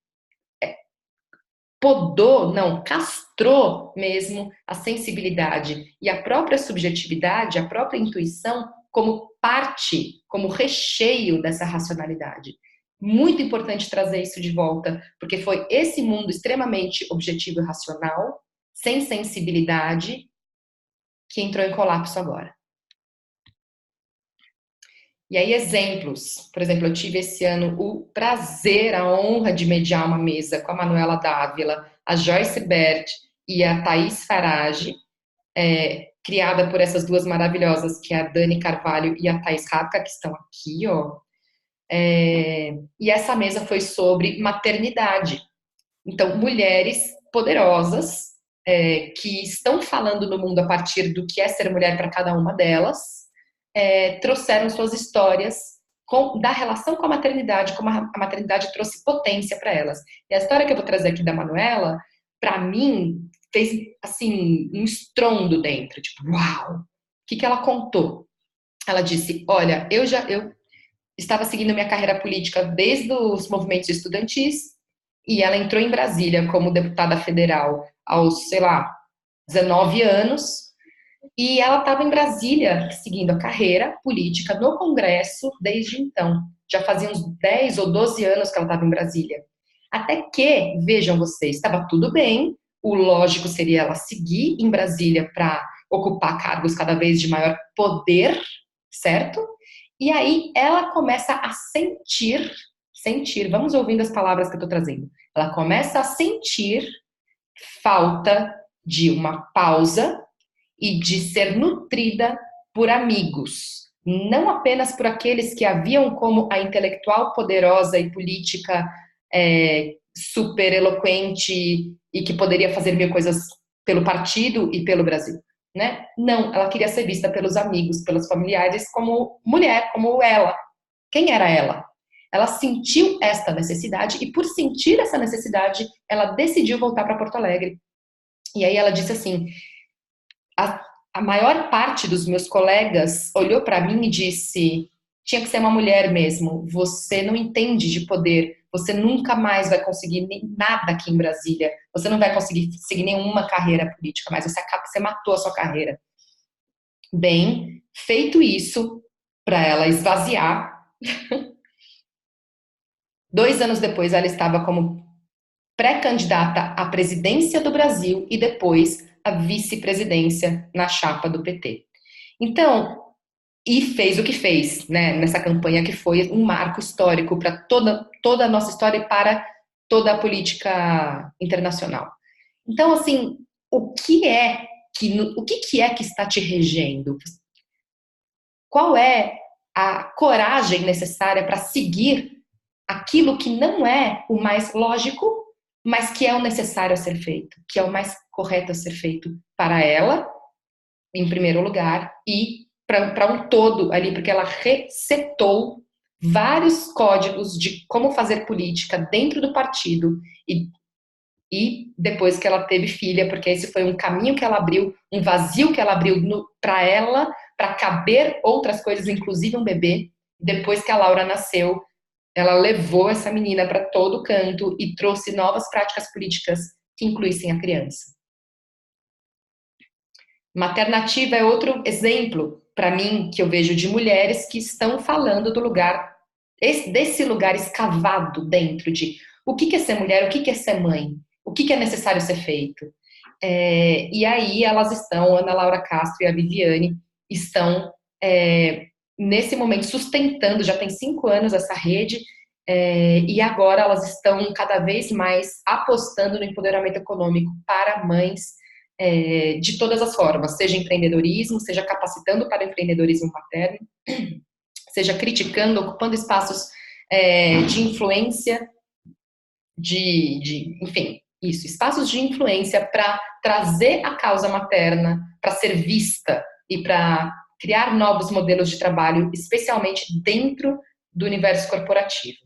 castrou mesmo a sensibilidade e a própria subjetividade, a própria intuição como parte, como recheio dessa racionalidade. Muito importante trazer isso de volta, porque foi esse mundo extremamente objetivo e racional, sem sensibilidade, que entrou em colapso agora. E aí, exemplos. Por exemplo, eu tive esse ano o prazer, a honra de mediar uma mesa com a Manuela Dávila, a Joyce Bert e a Thaís Farage, criada por essas duas maravilhosas, que é a Dani Carvalho e a Thaís Rapka, que estão aqui, ó. E essa mesa foi sobre maternidade. Então, mulheres poderosas que estão falando no mundo a partir do que é ser mulher para cada uma delas, trouxeram suas histórias da relação com a maternidade, como a maternidade trouxe potência para elas. E a história que eu vou trazer aqui da Manuela, para mim, fez assim um estrondo dentro, tipo, uau! O que ela contou? Ela disse: olha, eu estava seguindo minha carreira política desde os movimentos estudantis, e ela entrou em Brasília como deputada federal aos, sei lá, 19 anos, e ela estava em Brasília seguindo a carreira política no Congresso desde então. Já fazia uns 10 ou 12 anos que ela estava em Brasília. Até que, vejam vocês, estava tudo bem, o lógico seria ela seguir em Brasília para ocupar cargos cada vez de maior poder, certo? E aí ela começa a sentir, vamos ouvindo as palavras que eu estou trazendo. Ela começa a sentir falta de uma pausa e de ser nutrida por amigos, não apenas por aqueles que a viam como a intelectual poderosa e política super eloquente e que poderia fazer mil coisas pelo partido e pelo Brasil, né? Não, ela queria ser vista pelos amigos, pelos familiares como mulher, como ela. Quem era ela? Ela sentiu esta necessidade e por sentir essa necessidade, ela decidiu voltar para Porto Alegre. E aí ela disse assim: a maior parte dos meus colegas olhou para mim e disse: tinha que ser uma mulher mesmo, você não entende de poder, você nunca mais vai conseguir nada aqui em Brasília, você não vai conseguir seguir nenhuma carreira política mais, você matou a sua carreira. Bem, feito isso, para ela esvaziar, 2 anos depois ela estava como pré-candidata à presidência do Brasil e depois a vice-presidência na chapa do PT. Então, e fez o que fez, né, nessa campanha que foi um marco histórico para toda a nossa história e para toda a política internacional. Então, assim, o que é que está te regendo? Qual é a coragem necessária para seguir aquilo que não é o mais lógico, mas que é o necessário a ser feito, que é o mais correto a ser feito para ela, em primeiro lugar, e para um todo ali, porque ela resetou vários códigos de como fazer política dentro do partido e depois que ela teve filha, porque esse foi um caminho que ela abriu, um vazio que ela abriu para ela, para caber outras coisas, inclusive um bebê. Depois que a Laura nasceu, ela levou essa menina para todo canto e trouxe novas práticas políticas que incluíssem a criança. Maternativa é outro exemplo, para mim, que eu vejo de mulheres que estão falando do lugar, desse lugar escavado dentro de o que é ser mulher, o que é ser mãe, o que é necessário ser feito. E aí elas estão, Ana Laura Castro e a Viviane, estão nesse momento sustentando, já tem 5 anos essa rede, e agora elas estão cada vez mais apostando no empoderamento econômico para mães de todas as formas, seja empreendedorismo, seja capacitando para o empreendedorismo materno, seja criticando, ocupando espaços de influência, enfim, isso, espaços de influência para trazer a causa materna para ser vista e para criar novos modelos de trabalho, especialmente dentro do universo corporativo.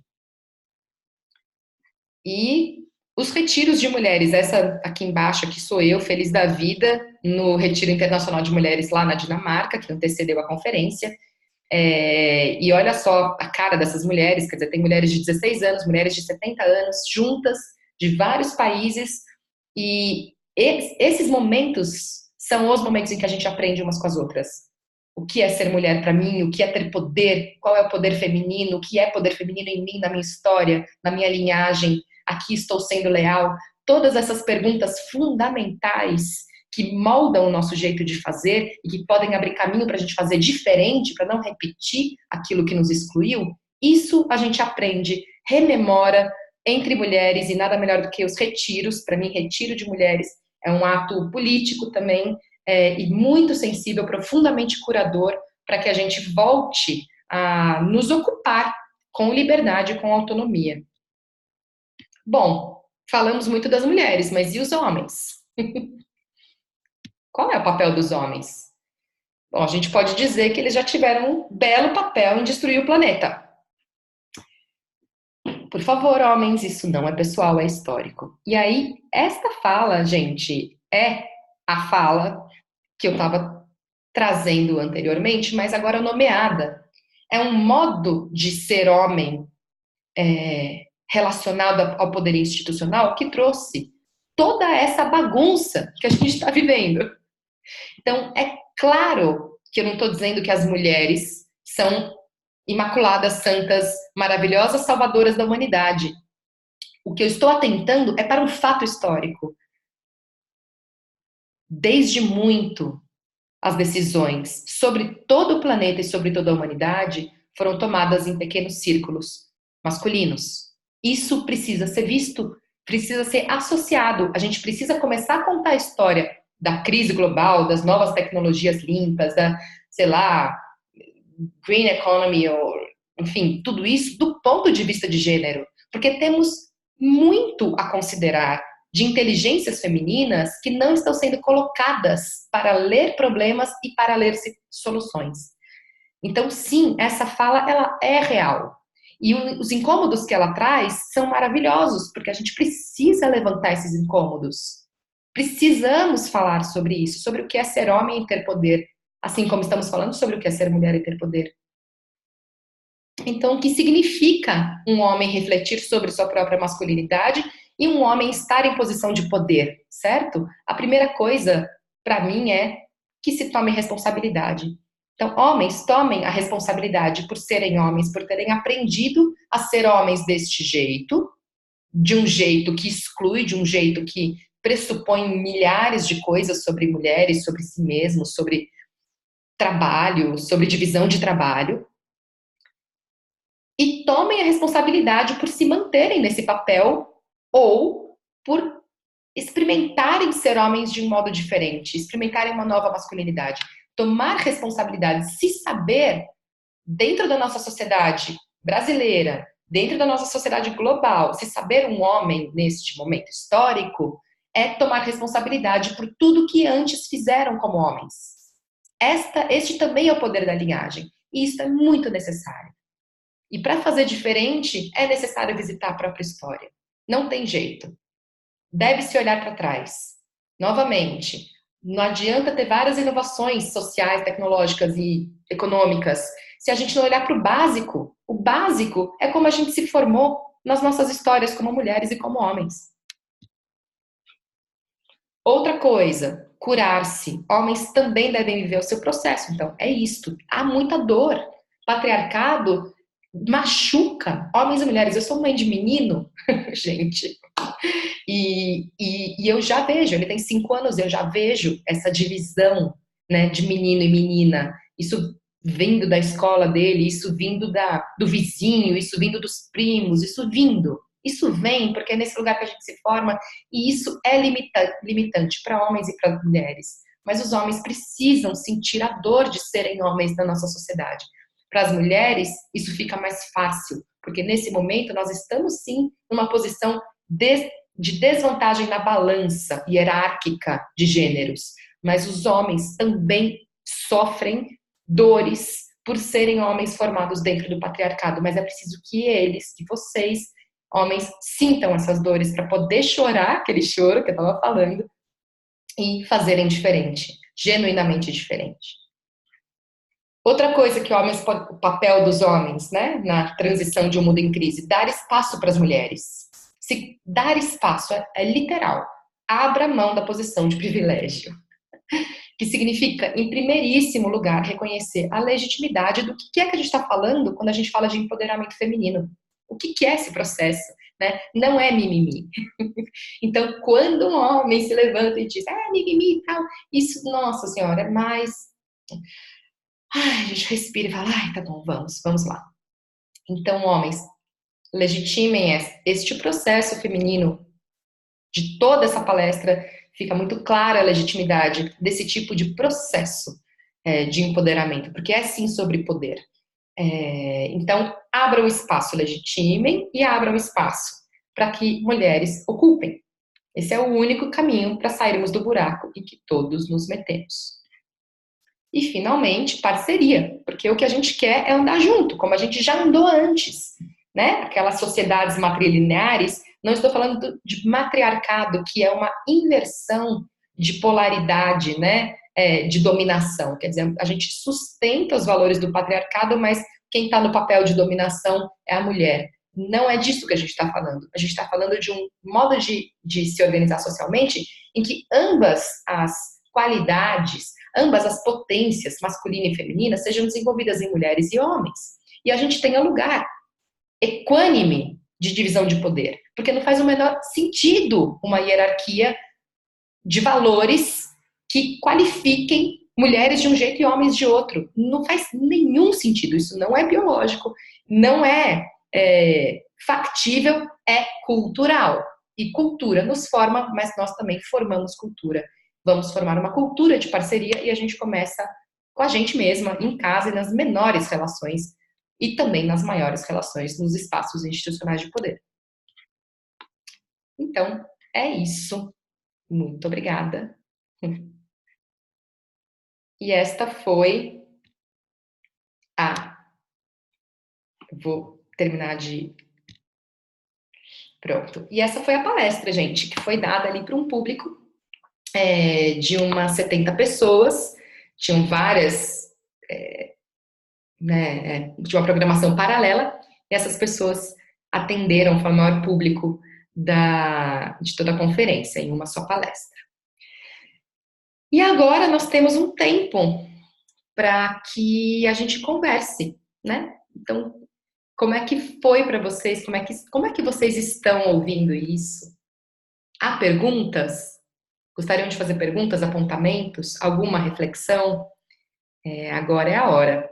E os retiros de mulheres, essa aqui embaixo, aqui sou eu, feliz da vida, no Retiro Internacional de Mulheres lá na Dinamarca, que antecedeu a conferência. E olha só a cara dessas mulheres, quer dizer, tem mulheres de 16 anos, mulheres de 70 anos, juntas, de vários países, e esses momentos são os momentos em que a gente aprende umas com as outras. O que é ser mulher para mim, o que é ter poder, qual é o poder feminino, o que é poder feminino em mim, na minha história, na minha linhagem, aqui estou sendo leal. Todas essas perguntas fundamentais que moldam o nosso jeito de fazer e que podem abrir caminho para a gente fazer diferente, para não repetir aquilo que nos excluiu, isso a gente aprende, rememora entre mulheres, e nada melhor do que os retiros. Para mim, retiro de mulheres é um ato político também, e muito sensível, profundamente curador, para que a gente volte a nos ocupar com liberdade e com autonomia. Bom, falamos muito das mulheres, mas e os homens? Qual é o papel dos homens? Bom, a gente pode dizer que eles já tiveram um belo papel em destruir o planeta. Por favor, homens, isso não é pessoal, é histórico. E aí, esta fala, gente, é a fala que eu estava trazendo anteriormente, mas agora nomeada. É um modo de ser homem relacionado ao poder institucional que trouxe toda essa bagunça que a gente está vivendo. Então, é claro que eu não estou dizendo que as mulheres são imaculadas, santas, maravilhosas, salvadoras da humanidade. O que eu estou atentando é para um fato histórico. Desde muito, as decisões sobre todo o planeta e sobre toda a humanidade foram tomadas em pequenos círculos masculinos. Isso precisa ser visto, precisa ser associado. A gente precisa começar a contar a história da crise global, das novas tecnologias limpas, da, sei lá, green economy, ou, enfim, tudo isso do ponto de vista de gênero. Porque temos muito a considerar de inteligências femininas que não estão sendo colocadas para ler problemas e para ler soluções. Então, sim, essa fala, ela é real. E os incômodos que ela traz são maravilhosos, porque a gente precisa levantar esses incômodos. Precisamos falar sobre isso, sobre o que é ser homem e ter poder, assim como estamos falando sobre o que é ser mulher e ter poder. Então, o que significa um homem refletir sobre sua própria masculinidade e um homem estar em posição de poder, certo? A primeira coisa, para mim, é que se tome responsabilidade. Então, homens, tomem a responsabilidade por serem homens, por terem aprendido a ser homens deste jeito, de um jeito que exclui, de um jeito que pressupõe milhares de coisas sobre mulheres, sobre si mesmos, sobre trabalho, sobre divisão de trabalho. E tomem a responsabilidade por se manterem nesse papel ou por experimentarem ser homens de um modo diferente, experimentarem uma nova masculinidade. Tomar responsabilidade, se saber, dentro da nossa sociedade brasileira, dentro da nossa sociedade global, se saber um homem neste momento histórico, é tomar responsabilidade por tudo que antes fizeram como homens. Este também é o poder da linhagem. E isso é muito necessário. E para fazer diferente, é necessário visitar a própria história. Não tem jeito. Deve-se olhar para trás. Novamente, não adianta ter várias inovações sociais, tecnológicas e econômicas se a gente não olhar para o básico. O básico é como a gente se formou nas nossas histórias como mulheres e como homens. Outra coisa, curar-se. Homens também devem viver o seu processo. Então, é isto. Há muita dor. Patriarcado machuca homens e mulheres. Eu sou mãe de menino, gente. E eu já vejo, ele tem 5 anos, eu já vejo essa divisão, né, de menino e menina. Isso vindo da escola dele, isso vindo do vizinho, isso vindo dos primos, isso vindo. Isso vem porque é nesse lugar que a gente se forma e isso é limitante para homens e para mulheres. Mas os homens precisam sentir a dor de serem homens na nossa sociedade. Para as mulheres, isso fica mais fácil, porque nesse momento nós estamos sim numa posição de desvantagem na balança hierárquica de gêneros, mas os homens também sofrem dores por serem homens formados dentro do patriarcado, mas é preciso que eles, que vocês, homens, sintam essas dores para poder chorar aquele choro que eu estava falando e fazerem diferente, genuinamente diferente. Outra coisa que o papel dos homens, né, na transição de um mundo em crise, dar espaço para as mulheres. Se dar espaço é literal, abra mão da posição de privilégio, que significa, em primeiríssimo lugar, reconhecer a legitimidade do que é que a gente está falando quando a gente fala de empoderamento feminino. O que é esse processo? Né? Não é mimimi. Então, quando um homem se levanta e diz, mimimi e tal, isso, nossa senhora, é mais... a gente respira e fala, tá bom, vamos lá. Então, homens, legitimem este processo feminino. De toda essa palestra fica muito clara a legitimidade desse tipo de processo de empoderamento, porque é sim sobre poder. Então, abram espaço, legitimem e abram espaço para que mulheres ocupem. Esse é o único caminho para sairmos do buraco em que todos nos metemos. E, finalmente, parceria, porque o que a gente quer é andar junto, como a gente já andou antes, né? Aquelas sociedades matrilineares, não estou falando de matriarcado, que é uma inversão de polaridade, né? De dominação. Quer dizer, a gente sustenta os valores do patriarcado, mas quem está no papel de dominação é a mulher. Não é disso que a gente está falando. A gente está falando de um modo de se organizar socialmente em que ambas as qualidades, ambas as potências, masculina e feminina, sejam desenvolvidas em mulheres e homens. E a gente tenha lugar equânime de divisão de poder. Porque não faz o menor sentido uma hierarquia de valores que qualifiquem mulheres de um jeito e homens de outro. Não faz nenhum sentido. Isso não é biológico, não é factível, é cultural. E cultura nos forma, mas nós também formamos cultura. Vamos formar uma cultura de parceria e a gente começa com a gente mesma, em casa e nas menores relações e também nas maiores relações nos espaços institucionais de poder. Então, é isso. Muito obrigada. E esta foi Vou terminar de... Pronto. E essa foi a palestra, gente, que foi dada ali para um público de umas 70 pessoas. Tinham várias... de uma programação paralela. E essas pessoas atenderam, foi o maior público de toda a conferência, em uma só palestra. E agora nós temos um tempo para que a gente converse, né? Então, como é que foi para vocês? Como é que vocês estão ouvindo isso? Há perguntas? Gostariam de fazer perguntas, apontamentos? Alguma reflexão? Agora é a hora.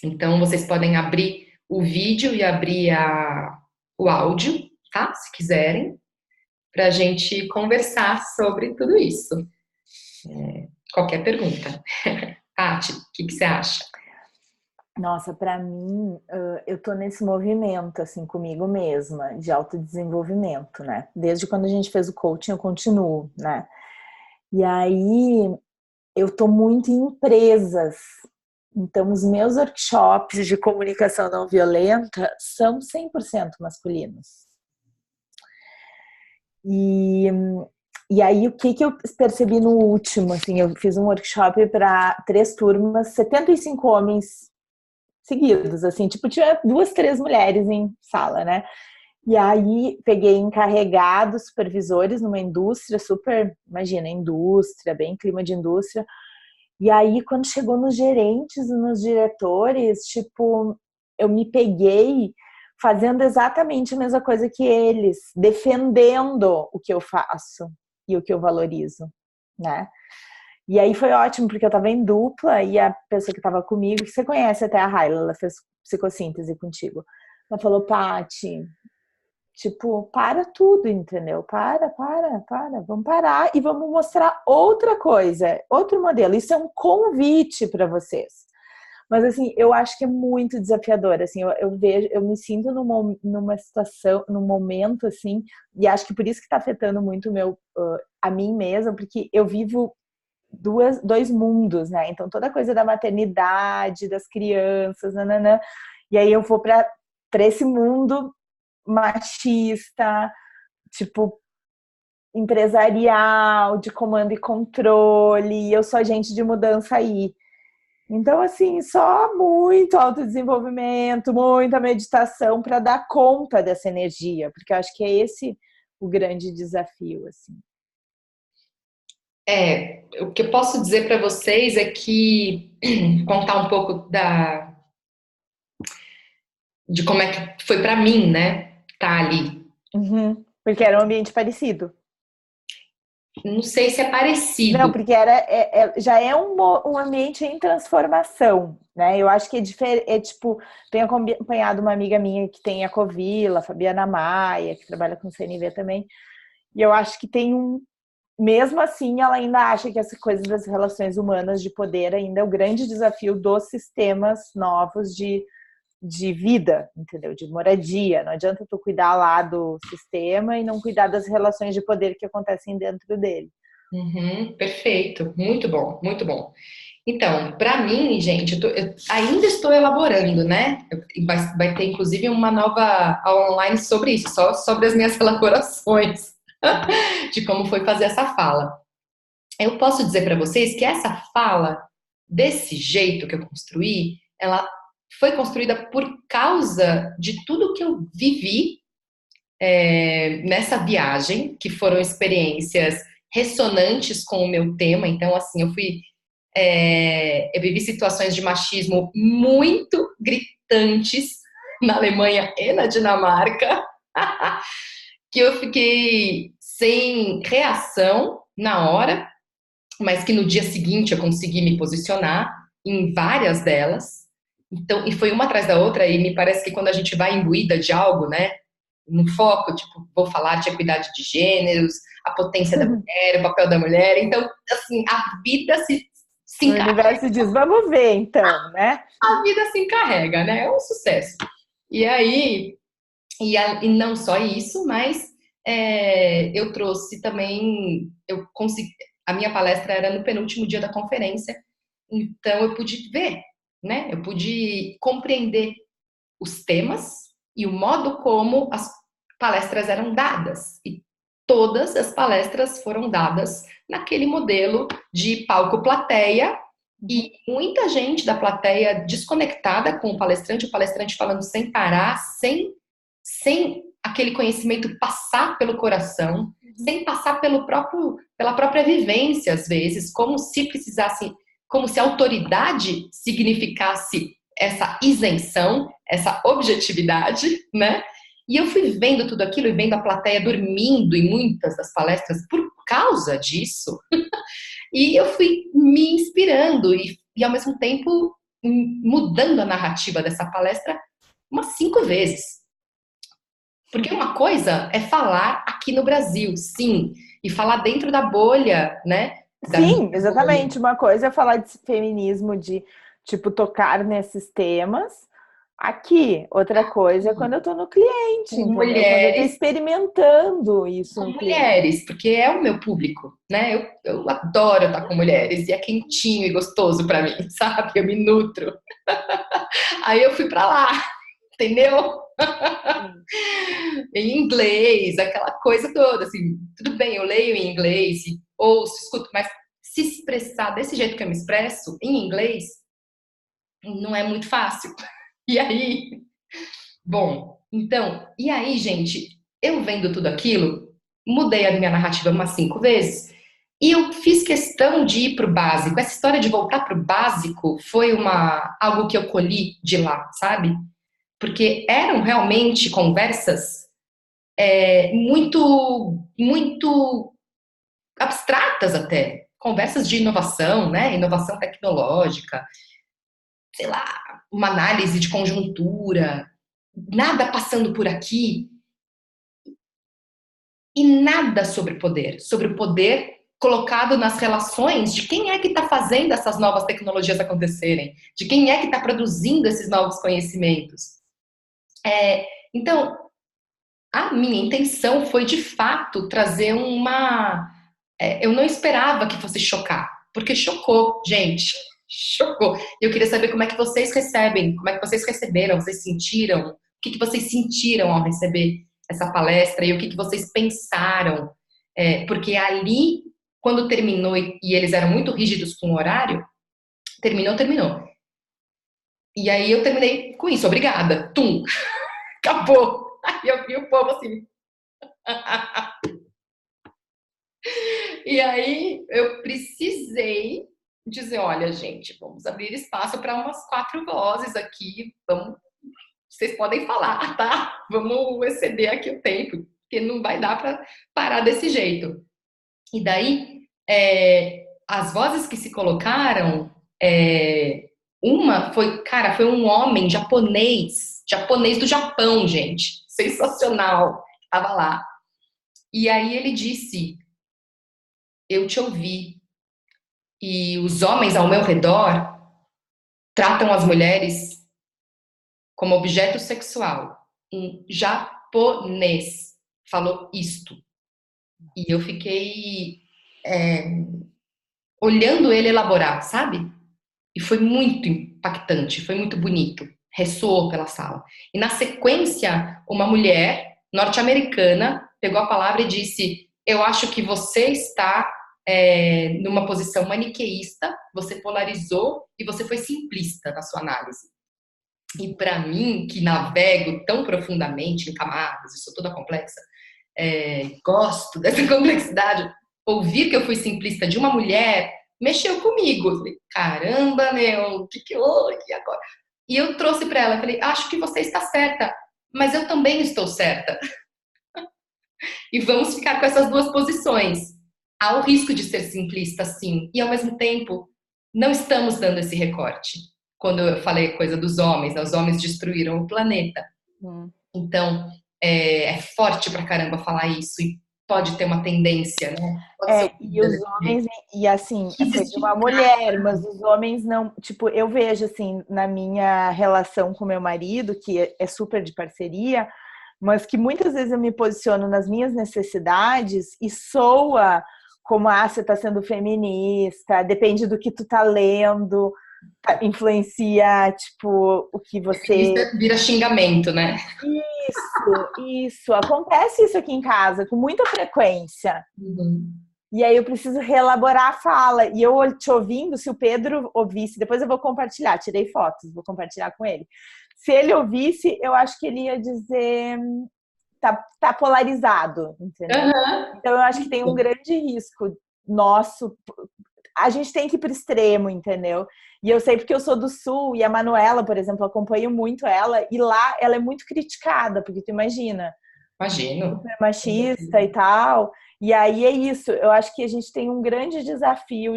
Então, vocês podem abrir o vídeo e abrir o áudio, tá? Se quiserem, para a gente conversar sobre tudo isso. Qualquer pergunta. Tati, o que você acha? Nossa, para mim, eu tô nesse movimento, assim, comigo mesma, de autodesenvolvimento, né? Desde quando a gente fez o coaching, eu continuo, né? E aí, eu tô muito em empresas. Então, os meus workshops de comunicação não violenta são 100% masculinos. E aí, o que eu percebi no último, assim, eu fiz um workshop para 3 turmas, 75 homens seguidos, assim, tipo, tinha 2, 3 mulheres em sala, né? E aí, peguei encarregados, supervisores numa indústria super, imagina, indústria, bem clima de indústria. E aí, quando chegou nos gerentes e nos diretores, tipo, eu me peguei fazendo exatamente a mesma coisa que eles, defendendo o que eu faço e o que eu valorizo, né? E aí foi ótimo, porque eu tava em dupla e a pessoa que tava comigo, que você conhece até a Raila, ela fez psicossíntese contigo. Ela falou, Paty, tipo, para tudo, entendeu? Para, vamos parar e vamos mostrar outra coisa, outro modelo. Isso é um convite para vocês. Mas, assim, eu acho que é muito desafiador, assim, eu vejo, eu me sinto numa situação, num momento, assim, e acho que por isso que tá afetando muito a mim mesma, porque eu vivo dois mundos, né? Então, toda coisa da maternidade, das crianças, nananã, e aí eu vou para esse mundo machista, tipo, empresarial, de comando e controle, e eu sou agente de mudança aí. Então, assim, só muito autodesenvolvimento, muita meditação para dar conta dessa energia, porque eu acho que é esse o grande desafio, assim. O que eu posso dizer para vocês é que contar um pouco de como é que foi para mim, né? Tá ali. Uhum, porque era um ambiente parecido. Não sei se é Não, parecido. porque já é um ambiente em transformação, né? Eu acho que é diferente, tipo, tenho acompanhado uma amiga minha que tem a Covila, a Fabiana Maia, que trabalha com CNV também, e eu acho que mesmo assim, ela ainda acha que essa coisa das relações humanas de poder ainda é o grande desafio dos sistemas novos de vida, entendeu? De moradia. Não adianta tu cuidar lá do sistema e não cuidar das relações de poder que acontecem dentro dele. Uhum, perfeito, muito bom, muito bom. Então, para mim, gente, eu ainda estou elaborando, né? Vai ter inclusive uma nova aula online sobre isso, só sobre as minhas elaborações de como foi fazer essa fala. Eu posso dizer para vocês que essa fala, desse jeito que eu construí, ela foi construída por causa de tudo que eu vivi nessa viagem, que foram experiências ressonantes com o meu tema. Então, assim, eu vivi situações de machismo muito gritantes na Alemanha e na Dinamarca, que eu fiquei sem reação na hora, mas que no dia seguinte eu consegui me posicionar em várias delas. Então, e foi uma atrás da outra, e me parece que quando a gente vai imbuída de algo, né, no foco, tipo, vou falar de equidade de gêneros, a potência da mulher, o papel da mulher. Então, assim, a vida se O encarrega. universo diz, vamos ver então, né? A vida se encarrega, né? É um sucesso. E aí, e não só isso, mas eu trouxe também, eu consegui, a minha palestra era no penúltimo dia da conferência, então eu pude ver, né? Eu pude compreender os temas e o modo como as palestras eram dadas. E todas as palestras foram dadas naquele modelo de palco-plateia e muita gente da plateia desconectada com o palestrante falando sem parar, sem aquele conhecimento passar pelo coração, sem passar pela própria vivência, às vezes, como se precisasse, como se autoridade significasse essa isenção, essa objetividade, né? E eu fui vendo tudo aquilo e vendo a plateia dormindo em muitas das palestras por causa disso. E eu fui me inspirando e ao mesmo tempo mudando a narrativa dessa palestra umas 5 vezes. Porque uma coisa é falar aqui no Brasil, sim, e falar dentro da bolha, né? Da Sim, minha bolha. exatamente. Uma coisa é falar de feminismo, de, tipo, tocar nesses temas aqui. Outra coisa é quando eu tô no cliente, Com entendeu? Quando eu tô mulheres, experimentando isso com no cliente. mulheres, porque é o meu público, né? Eu adoro estar com mulheres e é quentinho e gostoso para mim, sabe? Eu me nutro. Aí eu fui para lá, entendeu? Sim. Em inglês, aquela coisa toda, assim, tudo bem, eu leio em inglês, ouço, escuto, mas se expressar desse jeito que eu me expresso, em inglês, não é muito fácil. E aí, bom, então, e aí, gente, eu vendo tudo aquilo, mudei a minha narrativa umas 5 vezes, e eu fiz questão de ir pro básico. Essa história de voltar pro básico foi algo que eu colhi de lá, sabe? porque eram realmente conversas muito abstratas até, conversas de inovação, né? Inovação tecnológica, sei lá, uma análise de conjuntura, nada passando por aqui e nada sobre o poder colocado nas relações de quem é que está fazendo essas novas tecnologias acontecerem, de quem é que está produzindo esses novos conhecimentos. Então, a minha intenção foi de fato trazer uma. Eu não esperava que fosse chocar, porque chocou, gente. Chocou. Eu queria saber como é que vocês recebem, como é que vocês receberam, vocês sentiram, o que que vocês sentiram ao receber essa palestra e o que que vocês pensaram. Porque ali, quando terminou, e eles eram muito rígidos com o horário, terminou, terminou. E aí eu terminei com isso, obrigada. Tum, acabou. Aí eu vi o povo assim. E aí eu precisei dizer, olha, gente, vamos abrir espaço para umas 4 vozes aqui, vamos, vocês podem falar, tá? Vamos exceder aqui o tempo, porque não vai dar para parar desse jeito. E daí, as vozes que se colocaram, uma foi, cara, foi um homem japonês do Japão, gente, sensacional, tava lá. E aí ele disse, eu te ouvi, e os homens ao meu redor tratam as mulheres como objeto sexual. Um japonês falou isto. E eu fiquei olhando ele elaborar, sabe? E foi muito impactante, foi muito bonito. Ressoou pela sala. E na sequência, uma mulher norte-americana pegou a palavra e disse: eu acho que você está numa posição maniqueísta, você polarizou e você foi simplista na sua análise. E para mim, que navego tão profundamente em camadas, eu sou toda complexa, gosto dessa complexidade, ouvir que eu fui simplista de uma mulher mexeu comigo. Eu falei, caramba, meu, o que que houve agora? E eu trouxe para ela, falei, acho que você está certa, mas eu também estou certa. E vamos ficar com essas duas posições. Há o risco de ser simplista, sim, e ao mesmo tempo, não estamos dando esse recorte. Quando eu falei coisa dos homens, né, os homens destruíram o planeta. Então, é forte pra caramba falar isso e pode ter uma tendência, né? Pode ser E os homens, e assim, foi de uma mulher, mas os homens não. Tipo, eu vejo, assim, na minha relação com meu marido, que é super de parceria, mas que muitas vezes eu me posiciono nas minhas necessidades e soa como, você tá sendo feminista, depende do que tu tá lendo, influencia, tipo, o que você... Vira xingamento, né? Isso. Acontece isso aqui em casa com muita frequência. Uhum. E aí eu preciso reelaborar a fala. E eu te ouvindo, se o Pedro ouvisse, depois eu vou compartilhar, tirei fotos, vou compartilhar com ele. Se ele ouvisse, eu acho que ele ia dizer tá polarizado, entendeu? Uhum. Então eu acho que tem um grande risco nosso. A gente tem que ir para o extremo, entendeu? E eu sei porque eu sou do Sul e a Manuela, por exemplo, acompanho muito ela e lá ela é muito criticada, porque tu imagina, Imagino. super machista e tal. E aí é isso, eu acho que a gente tem um grande desafio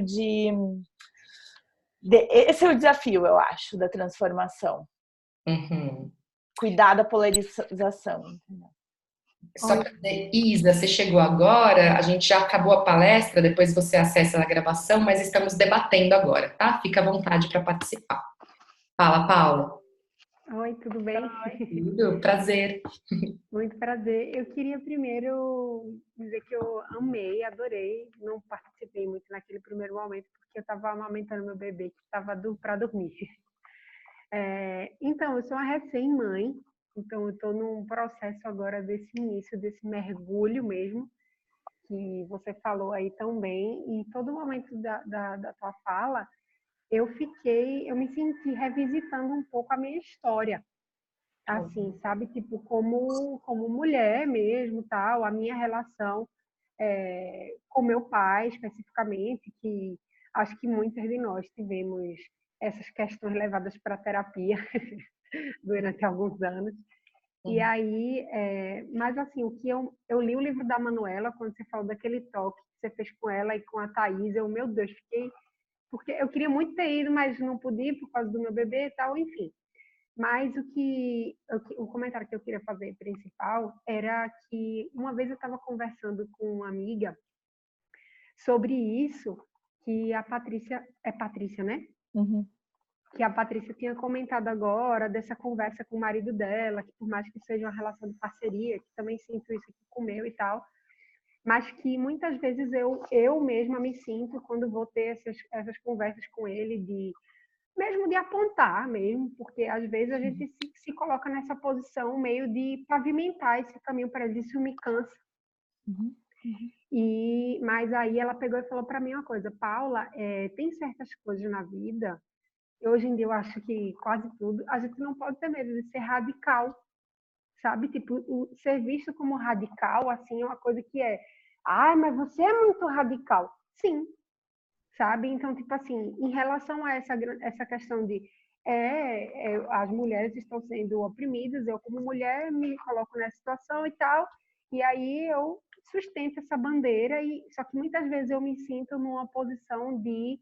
esse é o desafio, eu acho, da transformação. Uhum. Cuidar da polarização. Só para dizer, Isa, você chegou agora, a gente já acabou a palestra, depois você acessa a gravação, mas estamos debatendo agora, tá? Fica à vontade para participar. Fala, Paula. Oi, tudo bem? Tudo, prazer. Muito prazer. Eu queria primeiro dizer que eu amei, adorei. Não participei muito naquele primeiro momento, porque eu estava amamentando meu bebê, que estava para dormir. Então, eu sou uma recém-mãe, então eu estou num processo agora desse início, desse mergulho mesmo, que você falou aí tão bem, e todo momento da tua fala, eu me senti revisitando um pouco a minha história. Assim, sabe? Tipo, como mulher mesmo, tal, a minha relação com meu pai, especificamente, que acho que muitas de nós tivemos essas questões levadas para a terapia. durante alguns anos. E aí, mas assim, o que eu li o livro da Manuela, quando você falou daquele toque que você fez com ela e com a Thaís, meu Deus, fiquei... Porque eu queria muito ter ido, mas não pude ir por causa do meu bebê e tal, enfim. Mas o comentário que eu queria fazer principal era que uma vez eu estava conversando com uma amiga sobre isso, que a Patrícia, é Patrícia, né? Uhum. Que a Patrícia tinha comentado agora, dessa conversa com o marido dela, que por mais que seja uma relação de parceria, que também sinto isso aqui com o meu e tal, mas que muitas vezes eu mesma me sinto quando vou ter essas conversas com ele, mesmo de apontar mesmo, porque às vezes a gente se coloca nessa posição meio de pavimentar esse caminho para ele, isso me cansa. Uhum. Mas aí ela pegou e falou para mim uma coisa: Paula, tem certas coisas na vida, hoje em dia eu acho que quase tudo, a gente não pode ter medo de ser radical, sabe? Tipo, ser visto como radical, assim, é uma coisa que mas você é muito radical. Sim, sabe? Então, tipo assim, em relação a essa questão de as mulheres estão sendo oprimidas, eu como mulher me coloco nessa situação e tal, e aí eu sustento essa bandeira, só que muitas vezes eu me sinto numa posição de,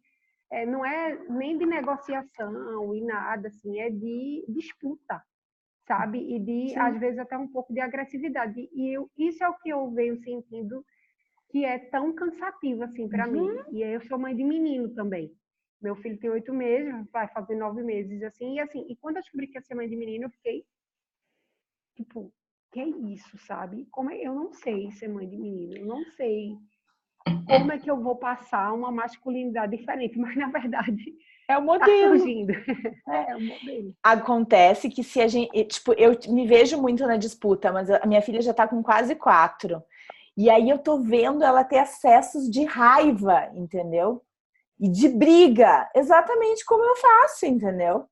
não é nem de negociação e nada, assim, é de disputa, sabe? E de, Sim. às vezes, até um pouco de agressividade. Isso é o que eu venho sentindo que é tão cansativo assim para mim. E aí eu sou mãe de menino também. Meu filho tem 8 meses, vai fazer 9 meses, assim. E quando eu descobri que ia ser mãe de menino, eu fiquei, tipo, que é isso, sabe? Eu não sei ser mãe de menino, eu não sei como é que eu vou passar uma masculinidade diferente, mas na verdade É o tá modelo. surgindo. É o modelo. Acontece que se a gente, tipo, eu me vejo muito na disputa, mas a minha filha já tá com quase 4. E aí eu tô vendo ela ter acessos de raiva, entendeu? E de briga, exatamente como eu faço, entendeu?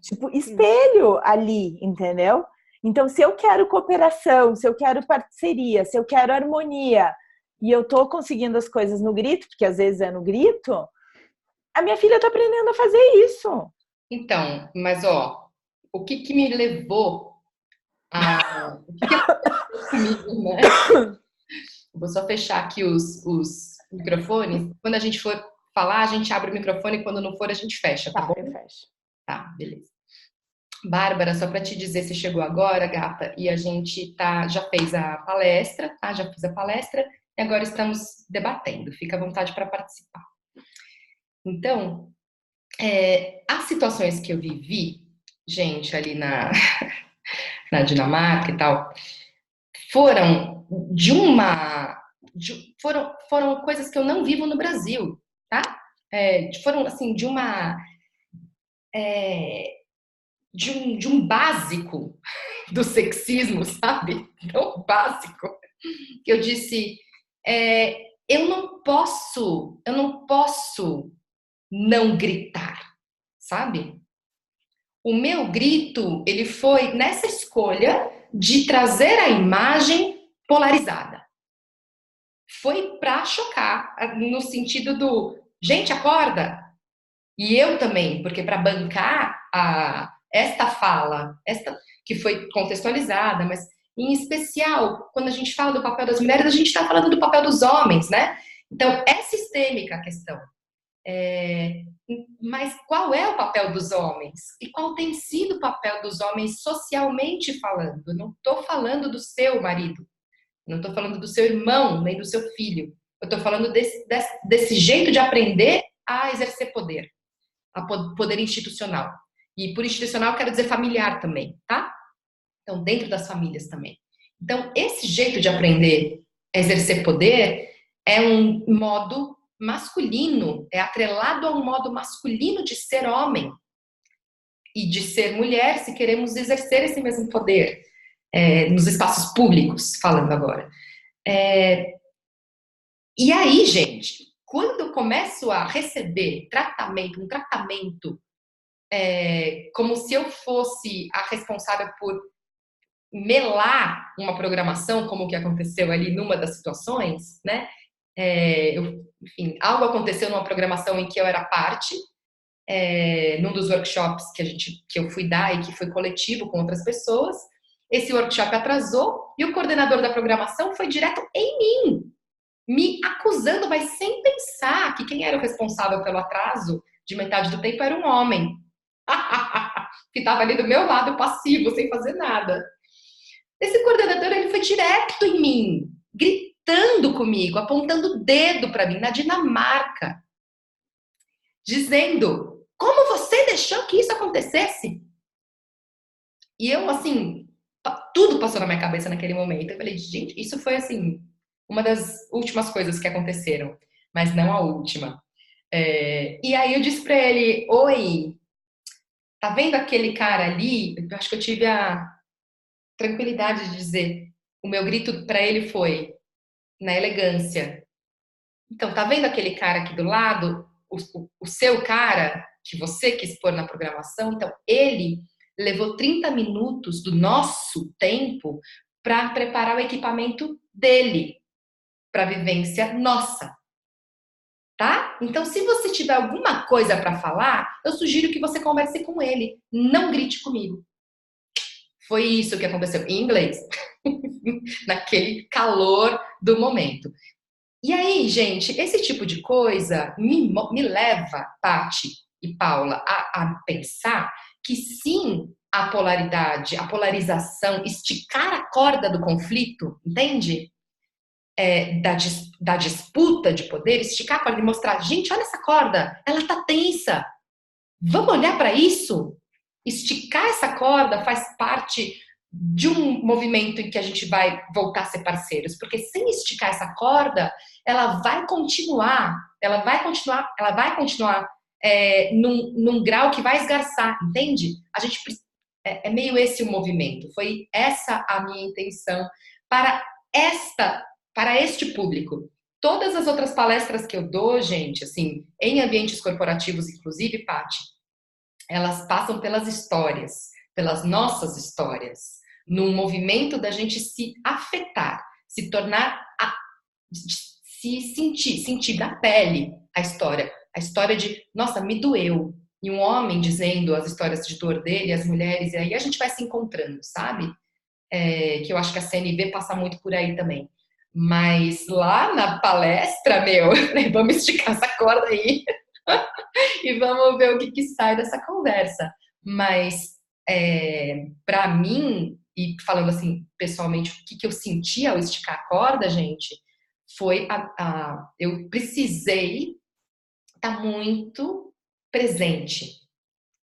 Tipo, espelho ali, entendeu? Então, se eu quero cooperação, se eu quero parceria, se eu quero harmonia, e eu tô conseguindo as coisas no grito, porque às vezes é no grito, a minha filha tá aprendendo a fazer isso. Então, mas ó, o que me levou a... O que aconteceu comigo, né? Vou só fechar aqui os microfones. Quando a gente for falar, a gente abre o microfone, quando não for, a gente fecha, tá bom? Eu fecho. Tá, beleza. Bárbara, só para te dizer, você chegou agora, gata, e a gente já fez a palestra, tá? Já fiz a palestra e agora estamos debatendo. Fica à vontade para participar. Então, as situações que eu vivi, gente, ali na Dinamarca e tal, foram foram coisas que eu não vivo no Brasil, tá? Foram assim de um básico do sexismo, sabe? Tão básico que eu disse, eu não posso não gritar, sabe? O meu grito, ele foi nessa escolha de trazer a imagem polarizada. Foi para chocar, no sentido do, gente, acorda! E eu também, porque para bancar esta fala, que foi contextualizada, mas em especial, quando a gente fala do papel das mulheres, a gente está falando do papel dos homens, né? Então, é sistêmica a questão. Mas qual é o papel dos homens? E qual tem sido o papel dos homens socialmente falando? Eu não estou falando do seu marido, não estou falando do seu irmão, nem do seu filho. Eu estou falando desse jeito de aprender a exercer poder, a poder institucional. E por institucional eu quero dizer familiar também, tá? Então, dentro das famílias também. Então, esse jeito de aprender a exercer poder é um modo masculino, é atrelado a um modo masculino de ser homem e de ser mulher, se queremos exercer esse mesmo poder nos espaços públicos, falando agora. E aí, gente, quando eu começo a receber um tratamento como se eu fosse a responsável por melar uma programação, como o que aconteceu ali numa das situações, né? Enfim, algo aconteceu numa programação em que eu era parte, num dos workshops que eu fui dar e que foi coletivo com outras pessoas. Esse workshop atrasou e o coordenador da programação foi direto em mim, me acusando, mas sem pensar que quem era o responsável pelo atraso de metade do tempo era um homem. Que estava ali do meu lado, passivo, sem fazer nada. Esse coordenador, ele foi direto em mim, gritando comigo, apontando o dedo para mim, na Dinamarca, dizendo: como você deixou que isso acontecesse? E eu, assim, tudo passou na minha cabeça naquele momento. Eu falei, gente, isso foi, assim, uma das últimas coisas que aconteceram, mas não a última. E aí eu disse pra ele: oi, tá vendo aquele cara ali? Eu acho que eu tive a tranquilidade de dizer. O meu grito pra ele foi, na elegância: então, tá vendo aquele cara aqui do lado? O seu cara, que você quis pôr na programação? Então, ele levou 30 minutos do nosso tempo para preparar o equipamento dele para a vivência nossa, tá? Então, se você tiver alguma coisa para falar, eu sugiro que você converse com ele, não grite comigo. Foi isso que aconteceu em inglês, naquele calor do momento. E aí, gente, esse tipo de coisa me leva, Tati e Paula, a pensar que sim, a polaridade, a polarização, esticar a corda do conflito, entende? Da disputa de poder, esticar a corda e mostrar, gente, olha essa corda, ela tá tensa. Vamos olhar para isso? Esticar essa corda faz parte de um movimento em que a gente vai voltar a ser parceiros, porque sem esticar essa corda, ela vai continuar num grau que vai esgarçar, entende? É meio esse o movimento. Foi essa a minha intenção para para este público. Todas as outras palestras que eu dou, gente, assim, em ambientes corporativos, inclusive, Paty, elas passam pelas histórias, pelas nossas histórias, num movimento da gente se afetar, se tornar, se sentir na pele a história de, nossa, me doeu. E um homem dizendo as histórias de dor dele, as mulheres, e aí a gente vai se encontrando, sabe? Que eu acho que a CNV passa muito por aí também. Mas lá na palestra, meu, vamos esticar essa corda aí e vamos ver o que sai dessa conversa. Mas, para mim, e falando assim, pessoalmente, o que eu senti ao esticar a corda, gente, foi eu precisei estar muito presente.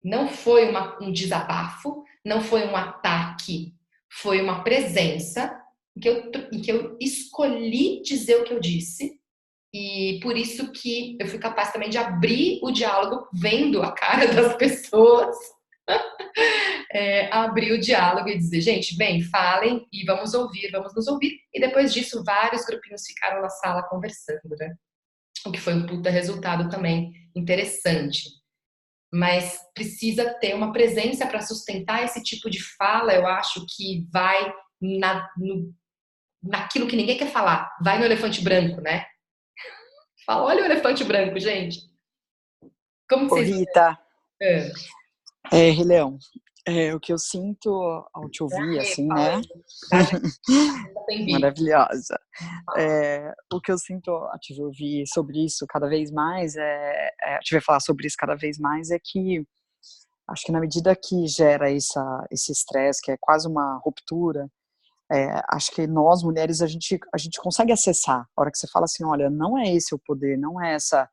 Não foi um desabafo, não foi um ataque, foi uma presença em que eu escolhi dizer o que eu disse. E por isso que eu fui capaz também de abrir o diálogo vendo a cara das pessoas, abrir o diálogo e dizer, gente, vem, falem e vamos nos ouvir. E depois disso, vários grupinhos ficaram na sala conversando, né? O que foi um puta resultado também interessante. Mas precisa ter uma presença para sustentar esse tipo de fala, eu acho que vai naquilo que ninguém quer falar, vai no elefante branco, né? Fala, olha o elefante branco, gente. Como que Ô, vocês... Rita, É. Rei Leão, o que eu sinto ao te ouvir, assim, né? Maravilhosa. O que eu sinto ao te ouvir sobre isso cada vez mais, te ver falar sobre isso cada vez mais, é que acho que na medida que gera esse estresse, que é quase uma ruptura, acho que nós, mulheres, a gente consegue acessar. A hora que você fala assim, olha, não é esse o poder, não é essa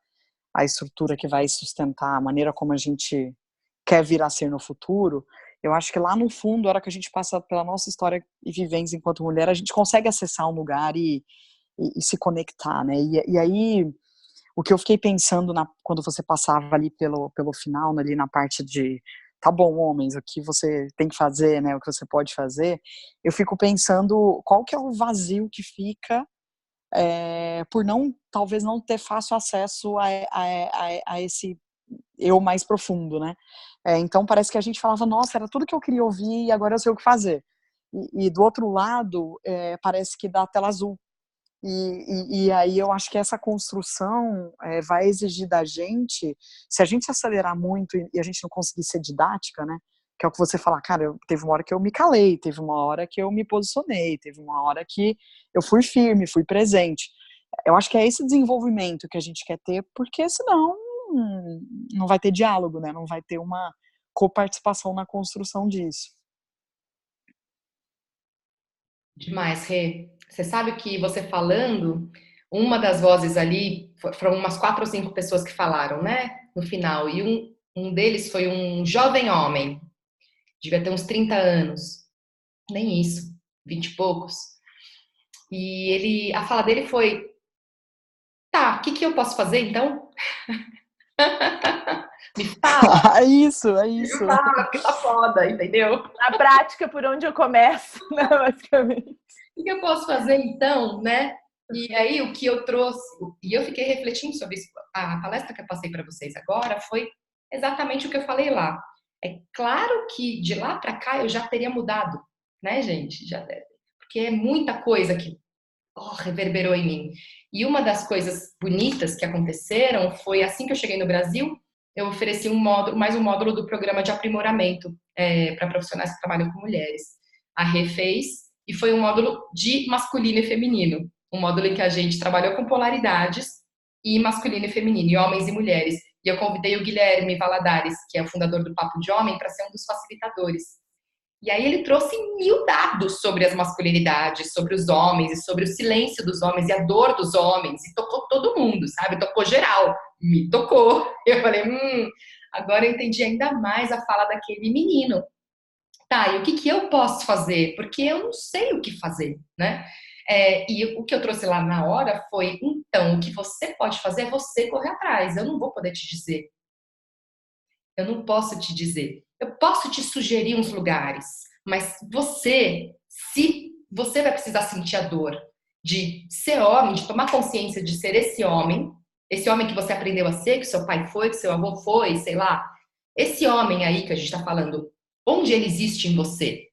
a estrutura que vai sustentar a maneira como a gente quer vir a ser no futuro, eu acho que lá no fundo, a hora que a gente passa pela nossa história e vivência enquanto mulher, a gente consegue acessar um lugar e se conectar, né? E aí, o que eu fiquei pensando quando você passava ali pelo final, ali na parte de tá bom, homens, o que você tem que fazer, né? O que você pode fazer, eu fico pensando qual que é o vazio que fica por talvez não ter fácil acesso a esse eu mais profundo, né? Então parece que a gente falava, nossa, era tudo que eu queria ouvir e agora eu sei o que fazer. E do outro lado, parece que dá a tela azul. E aí eu acho que essa construção vai exigir da gente, se a gente acelerar muito e a gente não conseguir ser didática, né? Que é o que você fala, cara, teve uma hora que eu me calei, teve uma hora que eu me posicionei, teve uma hora que eu fui firme, fui presente. Eu acho que é esse desenvolvimento que a gente quer ter, porque senão não vai ter diálogo, né? Não vai ter uma coparticipação na construção disso. Demais, Rê. Você sabe que você falando, uma das vozes ali, foram umas 4 ou 5 pessoas que falaram, né? No final. E um deles foi um jovem homem, devia ter uns 30 anos. Nem isso, 20 e poucos. E a fala dele foi: tá, o que que eu posso fazer então? Me fala, É isso, é me isso. fala, porque tá foda, entendeu? Na prática, por onde eu começo, né, basicamente. O que eu posso fazer então, né? E aí o que eu trouxe, e eu fiquei refletindo sobre isso, a palestra que eu passei para vocês agora foi exatamente o que eu falei lá. É claro que de lá para cá eu já teria mudado, né, gente? Porque é muita coisa que reverberou em mim. E uma das coisas bonitas que aconteceram foi assim que eu cheguei no Brasil, eu ofereci mais um módulo do programa de aprimoramento para profissionais que trabalham com mulheres. A Rê fez, e foi um módulo de masculino e feminino. Um módulo em que a gente trabalhou com polaridades e masculino e feminino, e homens e mulheres. E eu convidei o Guilherme Valadares, que é o fundador do Papo de Homem, para ser um dos facilitadores. E aí ele trouxe 1000 dados sobre as masculinidades, sobre os homens, e sobre o silêncio dos homens, e a dor dos homens, e tocou todo mundo, sabe? Tocou geral, me tocou. Eu falei, agora eu entendi ainda mais a fala daquele menino. Tá, e o que que eu posso fazer? Porque eu não sei o que fazer, né? E o que eu trouxe lá na hora foi, então, o que você pode fazer é você correr atrás. Eu não vou poder te dizer. Eu não posso te dizer. Eu posso te sugerir uns lugares, mas se você vai precisar sentir a dor de ser homem, de tomar consciência de ser esse homem que você aprendeu a ser, que seu pai foi, que seu avô foi, sei lá. Esse homem aí que a gente está falando, onde ele existe em você?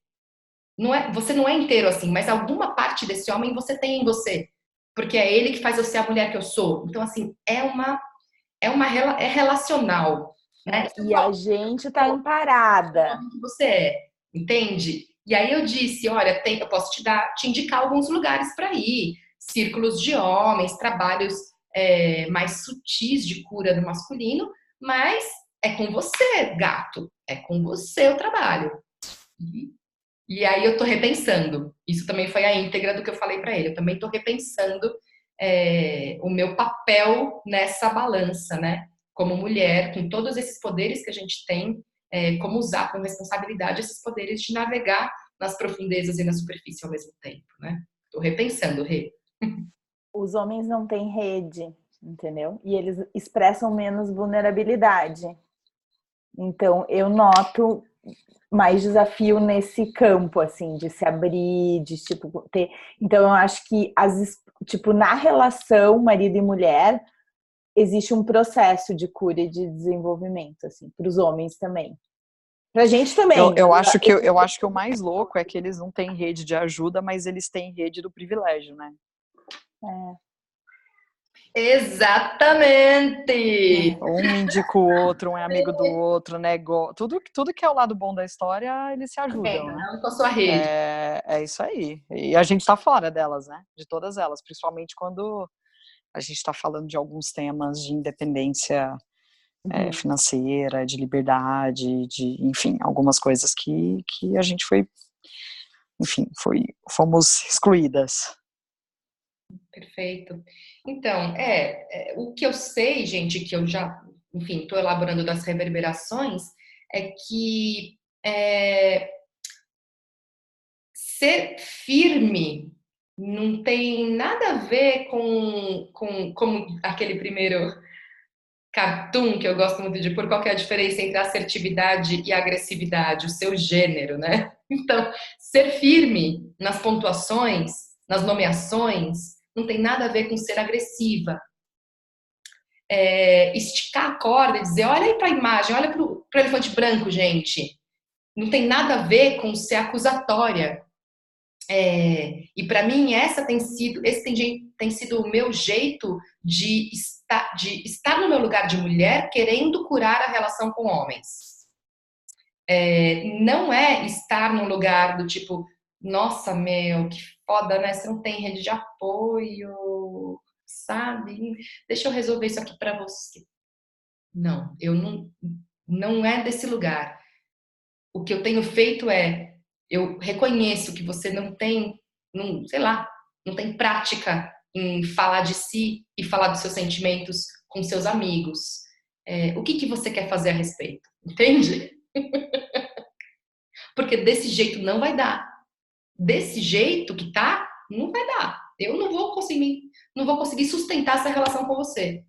Você não é inteiro assim, mas alguma parte desse homem você tem em você, porque é ele que faz eu ser a mulher que eu sou. Então, assim, é relacional, né? E a gente tá em parada. Que você entende? E aí eu disse, olha, eu posso te indicar alguns lugares para ir, círculos de homens, trabalhos mais sutis de cura do masculino, mas é com você, gato, é com você o trabalho. E aí eu tô repensando. Isso também foi a íntegra do que eu falei para ele. Eu também tô repensando o meu papel nessa balança, né? Como mulher, com todos esses poderes que a gente tem, como usar com responsabilidade esses poderes de navegar nas profundezas e na superfície ao mesmo tempo, né? Tô repensando, Rê. Os homens não têm rede, entendeu? E eles expressam menos vulnerabilidade. Então, eu noto mais desafio nesse campo, assim, de se abrir, de, tipo, ter... Então, eu acho que, na relação marido e mulher, existe um processo de cura e de desenvolvimento, assim, para os homens também. Pra gente também. Eu acho que o mais louco é que eles não têm rede de ajuda, mas eles têm rede do privilégio, né? Exatamente! Um indica o outro, um é amigo do outro, né? Tudo que é o lado bom da história, eles se ajudam, né? Com a sua rede. É isso aí. E a gente tá fora delas, né? De todas elas, principalmente quando a gente está falando de alguns temas de independência financeira, de liberdade, enfim, algumas coisas que a gente fomos excluídas. Perfeito. Então, o que eu sei, gente, que eu já, enfim, estou elaborando das reverberações, é que ser firme não tem nada a ver com como aquele primeiro cartoon que eu gosto muito de pôr, qual que é a diferença entre assertividade e agressividade, o seu gênero, né? Então, ser firme nas pontuações, nas nomeações, não tem nada a ver com ser agressiva. Esticar a corda e dizer, olha aí para a imagem, olha para o elefante branco, gente. Não tem nada a ver com ser acusatória. E para mim, esse tem sido o meu jeito de estar no meu lugar de mulher, querendo curar a relação com homens. Não é estar num lugar do tipo, nossa, meu, que foda, né? Você não tem rede de apoio, sabe? Deixa eu resolver isso aqui pra você. Não, eu não é desse lugar. O que eu tenho feito eu reconheço que você não tem, sei lá, não tem prática em falar de si e falar dos seus sentimentos com seus amigos. O que você quer fazer a respeito? Entende? Porque desse jeito não vai dar. Desse jeito que tá, não vai dar. Eu não vou conseguir sustentar essa relação com você.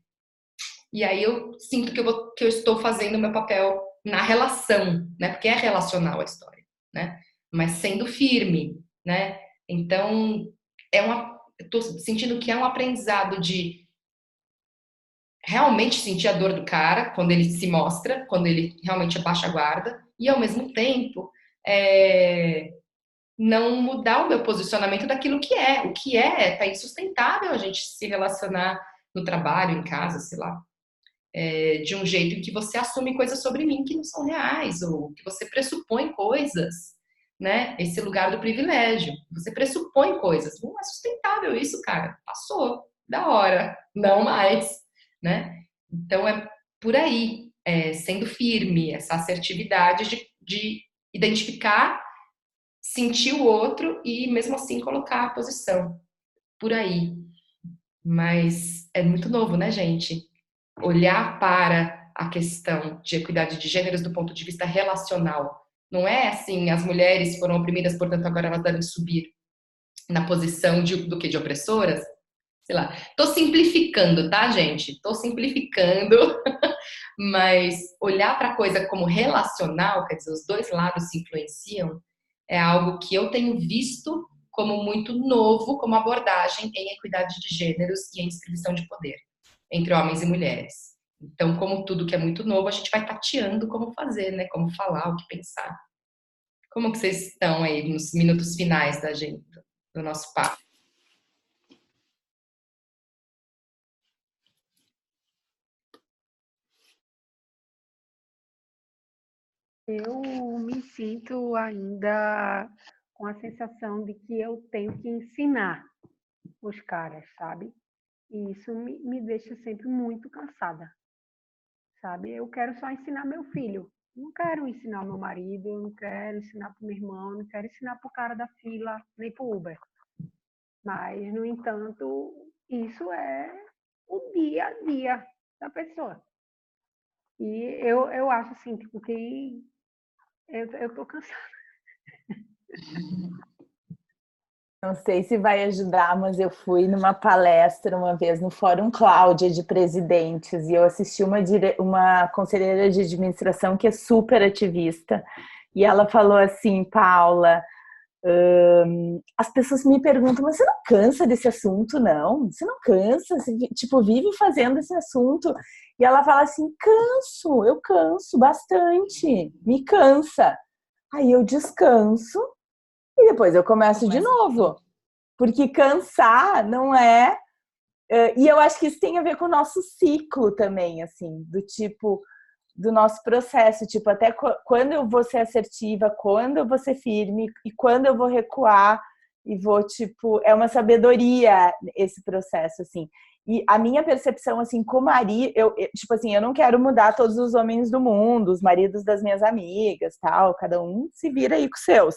E aí eu sinto que eu estou fazendo o meu papel na relação, né? Porque é relacional a história, né? Mas sendo firme, né? Então, eu tô sentindo que é um aprendizado de realmente sentir a dor do cara quando ele se mostra, quando ele realmente abaixa a guarda, e ao mesmo tempo, não mudar o meu posicionamento daquilo que é. O que tá insustentável a gente se relacionar no trabalho, em casa, sei lá. De um jeito em que você assume coisas sobre mim que não são reais, ou que você pressupõe coisas, né? Esse lugar do privilégio. Você pressupõe coisas. Não é sustentável isso, cara. Passou. Da hora. Não mais, né? Então é por aí, sendo firme, essa assertividade de identificar, sentir o outro e mesmo assim colocar a posição. Por aí. Mas é muito novo, né, gente? Olhar para a questão de equidade de gêneros do ponto de vista relacional. Não é assim, as mulheres foram oprimidas, portanto agora elas devem subir na posição do que? De opressoras? Sei lá. Tô simplificando, tá, gente? Tô simplificando, mas olhar para a coisa como relacional, quer dizer, os dois lados se influenciam, é algo que eu tenho visto como muito novo, como abordagem em equidade de gêneros e em distribuição de poder entre homens e mulheres. Então, como tudo que é muito novo, a gente vai tateando como fazer, né? Como falar, o que pensar. Como que vocês estão aí nos minutos finais da gente, do nosso papo? Eu me sinto ainda com a sensação de que eu tenho que ensinar os caras, sabe? E isso me deixa sempre muito cansada, sabe? Eu quero só ensinar meu filho. Não quero ensinar meu marido, não quero ensinar para o meu irmão, não quero ensinar para o cara da fila, nem para o Uber. Mas, no entanto, isso é o dia a dia da pessoa. E eu acho assim, tipo, que eu tô cansada. Não sei se vai ajudar, mas eu fui numa palestra uma vez no Fórum Cláudia de Presidentes e eu assisti uma conselheira de administração que é super ativista e ela falou assim, Paula, as pessoas me perguntam, mas você não cansa desse assunto, não? Você não cansa? Você, tipo, vive fazendo esse assunto? E ela fala assim, eu canso bastante, me cansa. Aí eu descanso e depois eu começo de novo. Porque cansar não é... E eu acho que isso tem a ver com o nosso ciclo também, assim, do tipo, do nosso processo, tipo, até quando eu vou ser assertiva, quando eu vou ser firme e quando eu vou recuar e vou, tipo, é uma sabedoria esse processo, assim. E a minha percepção, assim, com o marido, tipo assim, eu não quero mudar todos os homens do mundo, os maridos das minhas amigas, tal, cada um se vira aí com os seus.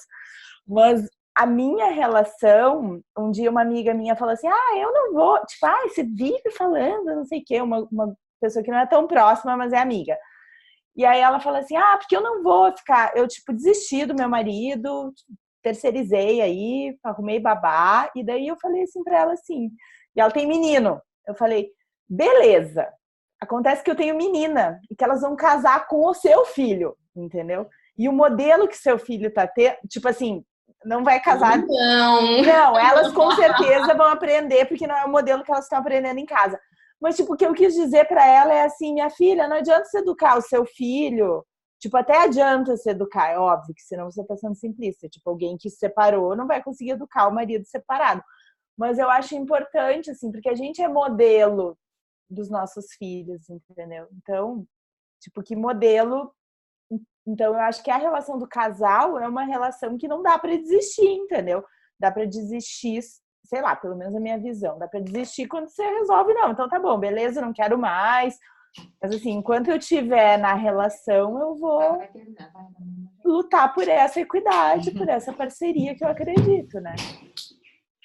Mas a minha relação, um dia uma amiga minha falou assim, eu não vou, tipo, você vive falando, não sei o quê, uma pessoa que não é tão próxima, mas é amiga. E aí ela falou assim, porque eu não vou ficar, eu, tipo, desisti do meu marido, terceirizei aí, arrumei babá, e daí eu falei assim pra ela assim, e ela tem menino, eu falei, beleza, acontece que eu tenho menina, e que elas vão casar com o seu filho, entendeu? E o modelo que seu filho tá tendo, tipo assim, não vai casar. Não, elas com certeza vão aprender, porque não é o modelo que elas estão aprendendo em casa. Mas, tipo, o que eu quis dizer para ela é assim, minha filha, não adianta você educar o seu filho. Tipo, até adianta se educar, é óbvio, que senão você está sendo simplista. Tipo, alguém que se separou não vai conseguir educar o marido separado. Mas eu acho importante, assim, porque a gente é modelo dos nossos filhos, entendeu? Então, tipo, que modelo... Então, eu acho que a relação do casal é uma relação que não dá para desistir, entendeu? Dá para desistir, sei lá, pelo menos a minha visão, dá para desistir quando você resolve, não, então tá bom, beleza, não quero mais. Mas assim, enquanto eu estiver na relação, eu vou lutar por essa equidade, por essa parceria que eu acredito, né?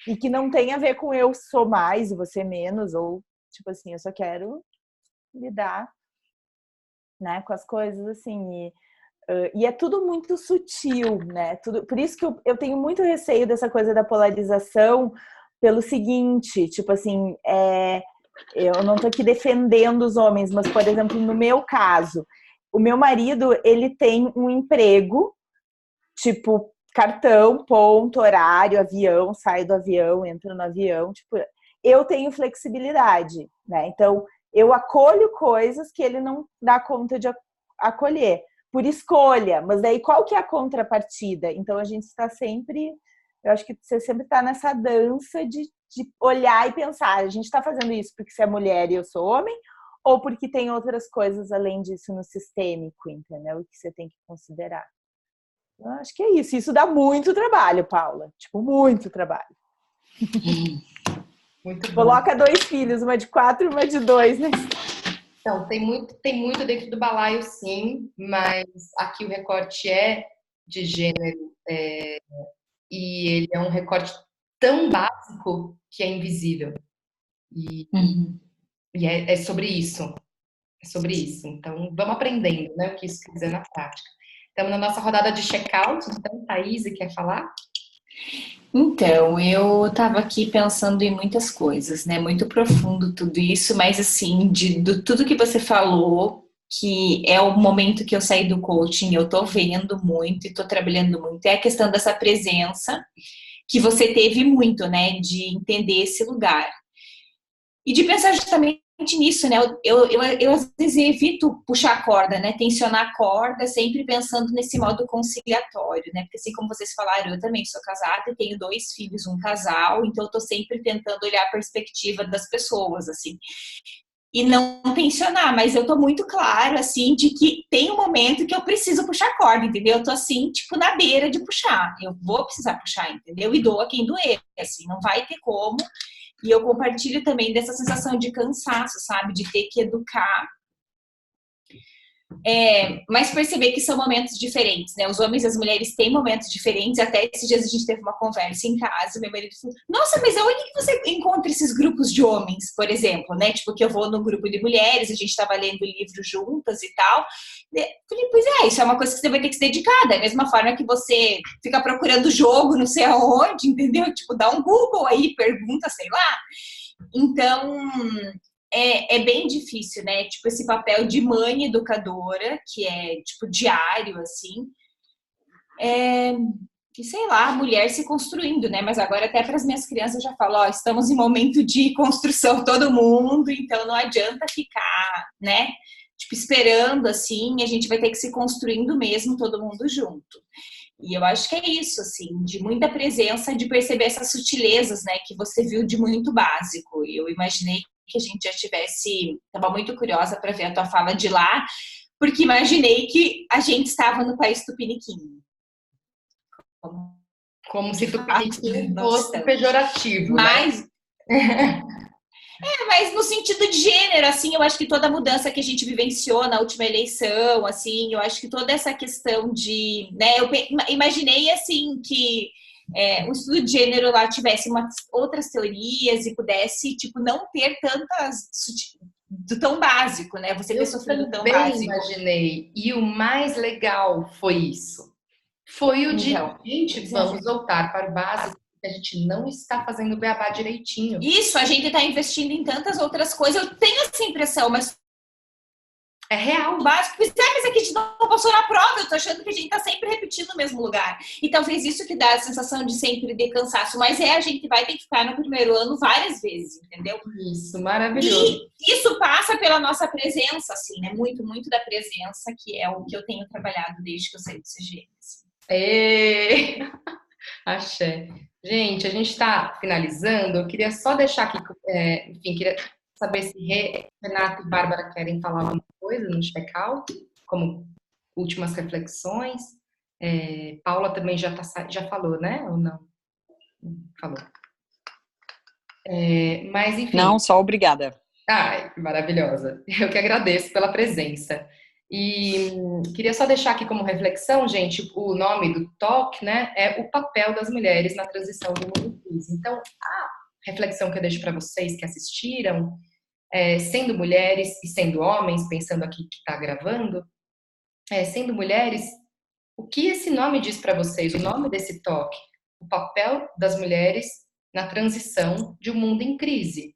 E que não tem a ver com eu sou mais e você menos, ou tipo assim, eu só quero lidar, né, com as coisas assim. E é tudo muito sutil, né? Tudo, por isso que eu tenho muito receio dessa coisa da polarização, pelo seguinte, tipo assim, eu não tô aqui defendendo os homens, mas, por exemplo, no meu caso, o meu marido, ele tem um emprego, tipo, cartão, ponto, horário, avião, sai do avião, entra no avião, tipo, eu tenho flexibilidade, né? Então, eu acolho coisas que ele não dá conta de acolher, por escolha, mas daí qual que é a contrapartida? Então, a gente está sempre, eu acho que você sempre está nessa dança de olhar e pensar, a gente está fazendo isso porque você é mulher e eu sou homem, ou porque tem outras coisas além disso no sistêmico, entendeu? Que você tem que considerar. Eu acho que é isso. Isso dá muito trabalho, Paula. Tipo, muito trabalho. Muito bom. Coloca 2 filhos, uma de 4 e uma de 2, né? Então, tem muito dentro do balaio, sim, mas aqui o recorte é de gênero, e ele é um recorte tão básico que é invisível. E, e é sobre isso. É sobre isso. Então, vamos aprendendo, né, o que isso quer dizer na prática. Estamos na nossa rodada de check-out, então, Thaís, quer falar? Então, eu estava aqui pensando em muitas coisas, né? Muito profundo tudo isso, mas assim, de tudo que você falou, que é o momento que eu saí do coaching, eu tô vendo muito e tô trabalhando muito, é a questão dessa presença que você teve muito, né? De entender esse lugar. E de pensar justamente nisso, né? Eu às vezes evito puxar a corda, né? Tensionar a corda, sempre pensando nesse modo conciliatório, né? Porque assim como vocês falaram, eu também sou casada e tenho 2 filhos, um casal, então eu tô sempre tentando olhar a perspectiva das pessoas, assim. E não tensionar, mas eu tô muito claro, assim, de que tem um momento que eu preciso puxar a corda, entendeu? Eu tô assim, tipo, na beira de puxar. Eu vou precisar puxar, entendeu? E doa quem doer, assim, não vai ter como. E eu compartilho também dessa sensação de cansaço, sabe? De ter que educar. Mas perceber que são momentos diferentes, né? Os homens e as mulheres têm momentos diferentes. Até esses dias a gente teve uma conversa em casa. Meu marido falou: nossa, mas onde que você encontra esses grupos de homens, por exemplo, né? Tipo, que eu vou no grupo de mulheres, a gente estava lendo livro juntas e tal. Eu falei: pois isso é uma coisa que você vai ter que se dedicar. Da mesma forma que você fica procurando jogo, não sei aonde, entendeu? Tipo, dá um Google aí, pergunta, sei lá. Então, é bem difícil, né? Tipo, esse papel de mãe educadora, que é, tipo, diário, assim. Que, sei lá, a mulher se construindo, né? Mas agora até para as minhas crianças eu já falo, ó, estamos em momento de construção todo mundo, então não adianta ficar, né? Tipo, esperando, assim, a gente vai ter que se construindo mesmo, todo mundo junto. E eu acho que é isso, assim, de muita presença, de perceber essas sutilezas, né, que você viu de muito básico. E eu imaginei que a gente já tivesse... Estava muito curiosa para ver a tua fala de lá, porque imaginei que a gente estava no país tupiniquim. Como se tupiniquim fosse pejorativo, mas, né? Mas no sentido de gênero, assim, eu acho que toda a mudança que a gente vivenciou na última eleição, assim, eu acho que toda essa questão de, né, eu imaginei, assim, que o estudo de gênero lá tivesse outras teorias e pudesse, tipo, não ter tantas, do tão básico, né, você ter sofrido tão básico. Eu imaginei, e o mais legal foi isso. Foi o de, gente, vamos voltar para o básico, que a gente não está fazendo o beabá direitinho. Isso, a gente está investindo em tantas outras coisas. Eu tenho essa impressão, mas é real. O básico, mas aqui a gente não passou na prova, eu tô achando que a gente tá sempre repetindo o mesmo lugar. E talvez isso que dá a sensação de sempre de cansaço, mas a gente vai ter que ficar no primeiro ano várias vezes, entendeu? Isso, maravilhoso. E isso passa pela nossa presença, assim, né? Muito, muito da presença, que é o que eu tenho trabalhado desde que eu saí do CGM. Assim. Axé. Gente, a gente está finalizando. Eu queria só deixar aqui, enfim, queria saber se Renato e Bárbara querem falar alguma coisa no check-out, como últimas reflexões. Paula também já falou, né? Ou não? Falou. Mas, enfim. Não, só obrigada. Ai, maravilhosa. Eu que agradeço pela presença. E queria só deixar aqui como reflexão, gente, o nome do talk, né, é o papel das mulheres na transição do mundo em crise. Então, a reflexão que eu deixo para vocês que assistiram, sendo mulheres e sendo homens, pensando aqui que está gravando, sendo mulheres, o que esse nome diz para vocês? O nome desse talk, o papel das mulheres na transição de um mundo em crise.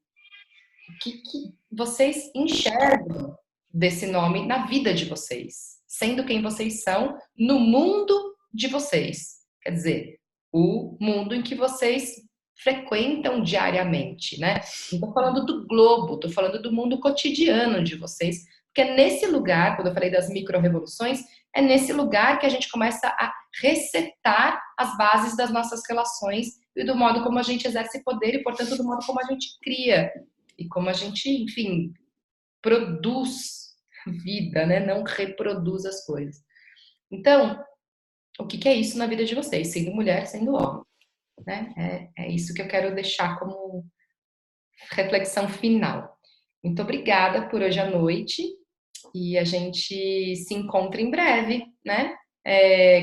O que vocês enxergam desse nome na vida de vocês, sendo quem vocês são no mundo de vocês? Quer dizer, o mundo em que vocês frequentam diariamente, né? Não estou falando do globo, estou falando do mundo cotidiano de vocês, porque é nesse lugar, quando eu falei das micro-revoluções, é nesse lugar que a gente começa a resetar as bases das nossas relações e do modo como a gente exerce poder e, portanto, do modo como a gente cria e como a gente, enfim, produz vida, né? Não reproduz as coisas. Então, o que é isso na vida de vocês, sendo mulher, sendo homem, né? É isso que eu quero deixar como reflexão final. Muito obrigada por hoje à noite e a gente se encontra em breve, né?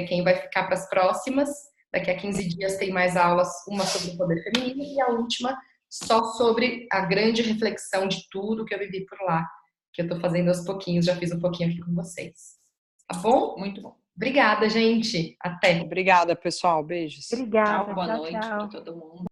Quem vai ficar para as próximas, daqui a 15 dias tem mais aulas, uma sobre o poder feminino e a última só sobre a grande reflexão de tudo que eu vivi por lá, que eu tô fazendo aos pouquinhos, já fiz um pouquinho aqui com vocês. Tá bom? Muito bom. Obrigada, gente. Até. Obrigada, pessoal. Beijos. Obrigada. Boa Tchau, noite tchau. para todo mundo.